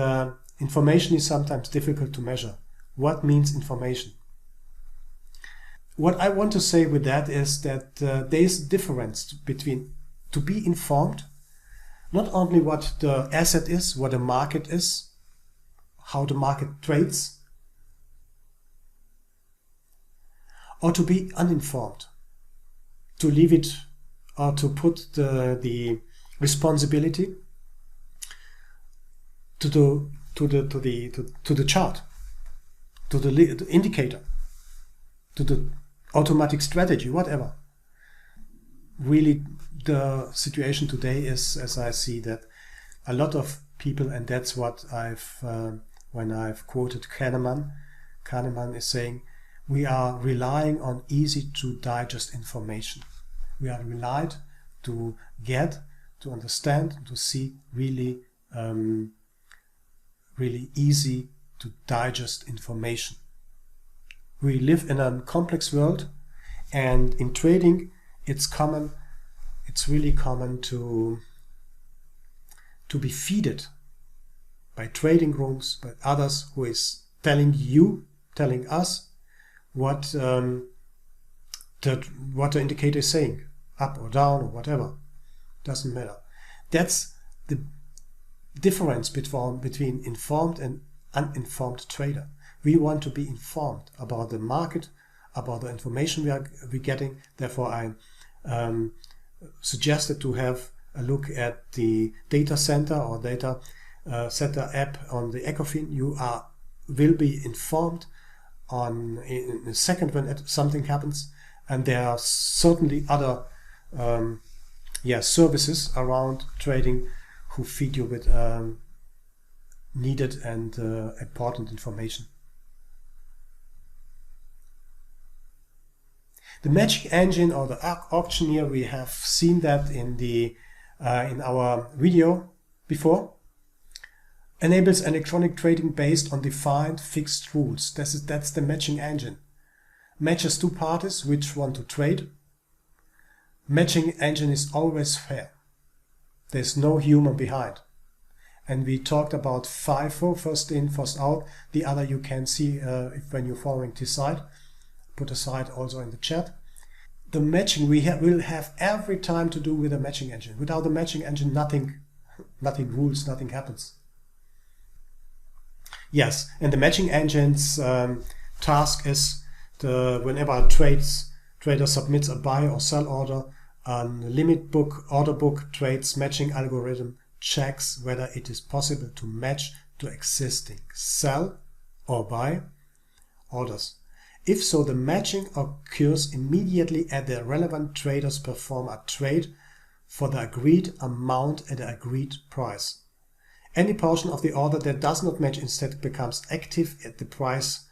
information is sometimes difficult to measure. What means information? What I want to say with that is that there is a difference between to be informed, not only what the asset is, what the market is, how the market trades, or to be uninformed, to leave it or to put the responsibility to the chart, to the indicator, to the automatic strategy, whatever. Really, the situation today is, as I see, that a lot of people, and that's what when I've quoted Kahneman is saying, we are relying on easy to digest information. We are relied to get, to understand, to see really, really easy to digest information. We live in a complex world, and in trading, it's really common to be feeded by trading rooms, by others who is telling us what the indicator is saying, up or down or whatever, doesn't matter. That's the difference between informed and uninformed trader. We want to be informed about the market, about the information we're getting. Therefore, I suggested to have a look at the data center or data center app on the Ecofin. You will be informed in a second when something happens, and there are certainly other services around trading who feed you with needed and important information. The matching engine or the auctioneer, we have seen that in our video before, enables electronic trading based on defined fixed rules. That's the matching engine. Matches two parties which want to trade. Matching engine is always fair. There's no human behind. And we talked about FIFO, first in, first out. The other you can see when you're following this site. Put a site also in the chat. The matching will have every time to do with a matching engine. Without the matching engine, nothing rules, nothing happens. Yes, and the matching engine's task is whenever a trader submits a buy or sell order, a order book trades matching algorithm checks whether it is possible to match to existing sell or buy orders. If so, the matching occurs immediately and the relevant traders perform a trade for the agreed amount at the agreed price. Any portion of the order that does not match instead becomes active at the price,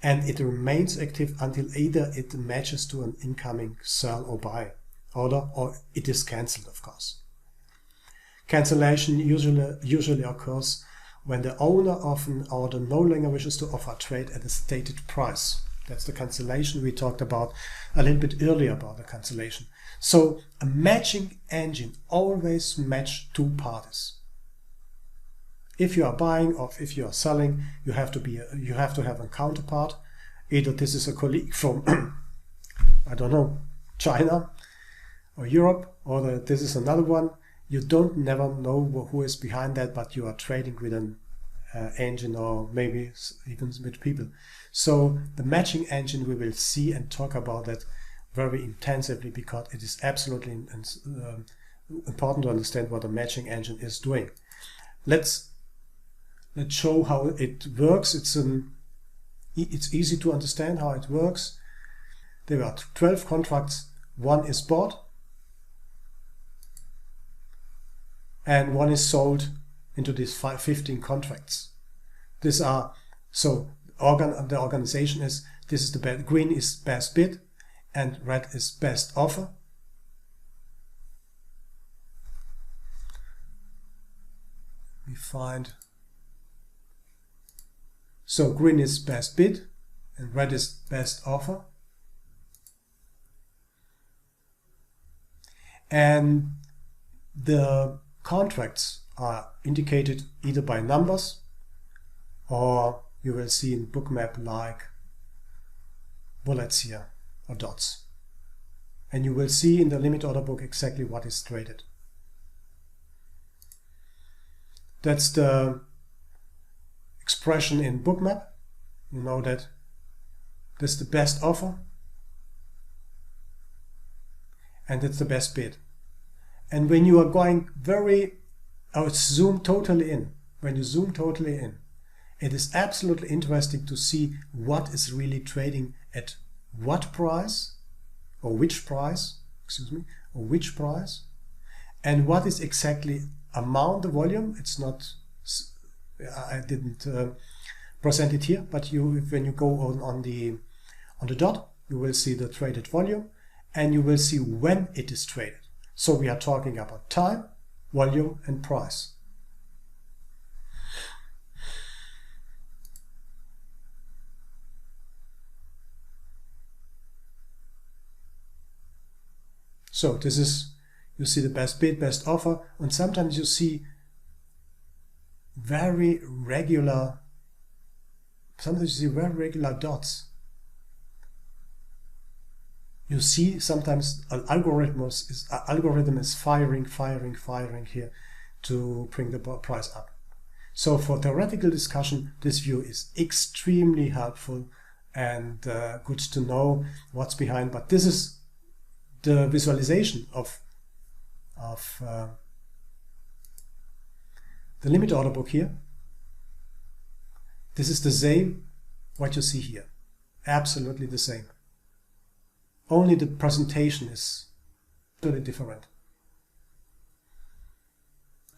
and it remains active until either it matches to an incoming sell or buy order or it is cancelled, of course. Cancellation usually occurs when the owner of an order no longer wishes to offer a trade at a stated price. That's the cancellation we talked about a little bit earlier about the cancellation. So a matching engine always match two parties. If you are buying or if you are selling, you have to have a counterpart. Either this is a colleague from I don't know, China or Europe, or this is another one. You don't never know who is behind that, but you are trading with an engine or maybe even with people. So the matching engine, we will see and talk about that very intensively because it is absolutely important to understand what a matching engine is doing. Let's show how it works. It's easy to understand how it works. There are 12 contracts. One is bought and one is sold into these 15 contracts. These are the organization is, this is the best, green is best bid and red is best offer. We find, so green is best bid and red is best offer. And the contracts are indicated either by numbers or you will see in Bookmap like bullets here or dots. And you will see in the limit order book exactly what is traded. That's the expression in Bookmap. You know that that's the best offer and that's the best bid. And when you are going zoom totally in, when you zoom totally in, it is absolutely interesting to see what is really trading at what price, or which price, and what is exactly amount the volume. It's not, I didn't present it here, but when you go on the dot, you will see the traded volume, and you will see when it is traded. So we are talking about time, volume, and price. So this is, you see the best bid, best offer, and sometimes you see very regular dots. You see sometimes an algorithm is firing here to bring the price up. So for theoretical discussion, this view is extremely helpful and good to know what's behind. But this is the visualization of the limit order book here. This is the same what you see here, absolutely the same. Only the presentation is totally different.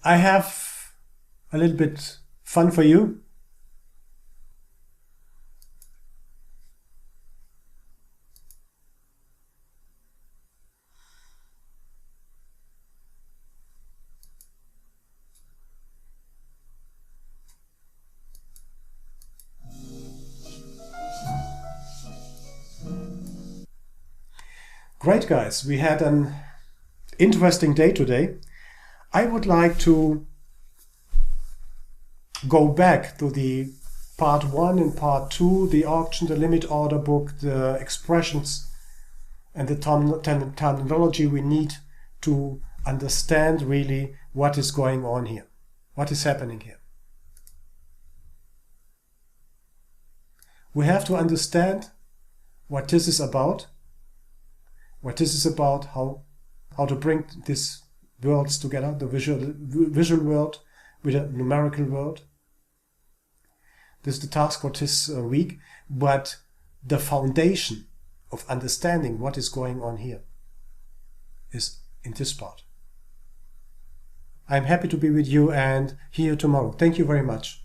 I have a little bit fun for you. Great, guys, we had an interesting day today. I would like to go back to the part 1 and part 2, the auction, the limit order book, the expressions and the terminology we need to understand really what is going on here, what is happening here. We have to understand what this is about, how to bring these worlds together, the visual world with a numerical world. This is the task for this week, but the foundation of understanding what is going on here is in this part. I'm happy to be with you and hear you tomorrow. Thank you very much.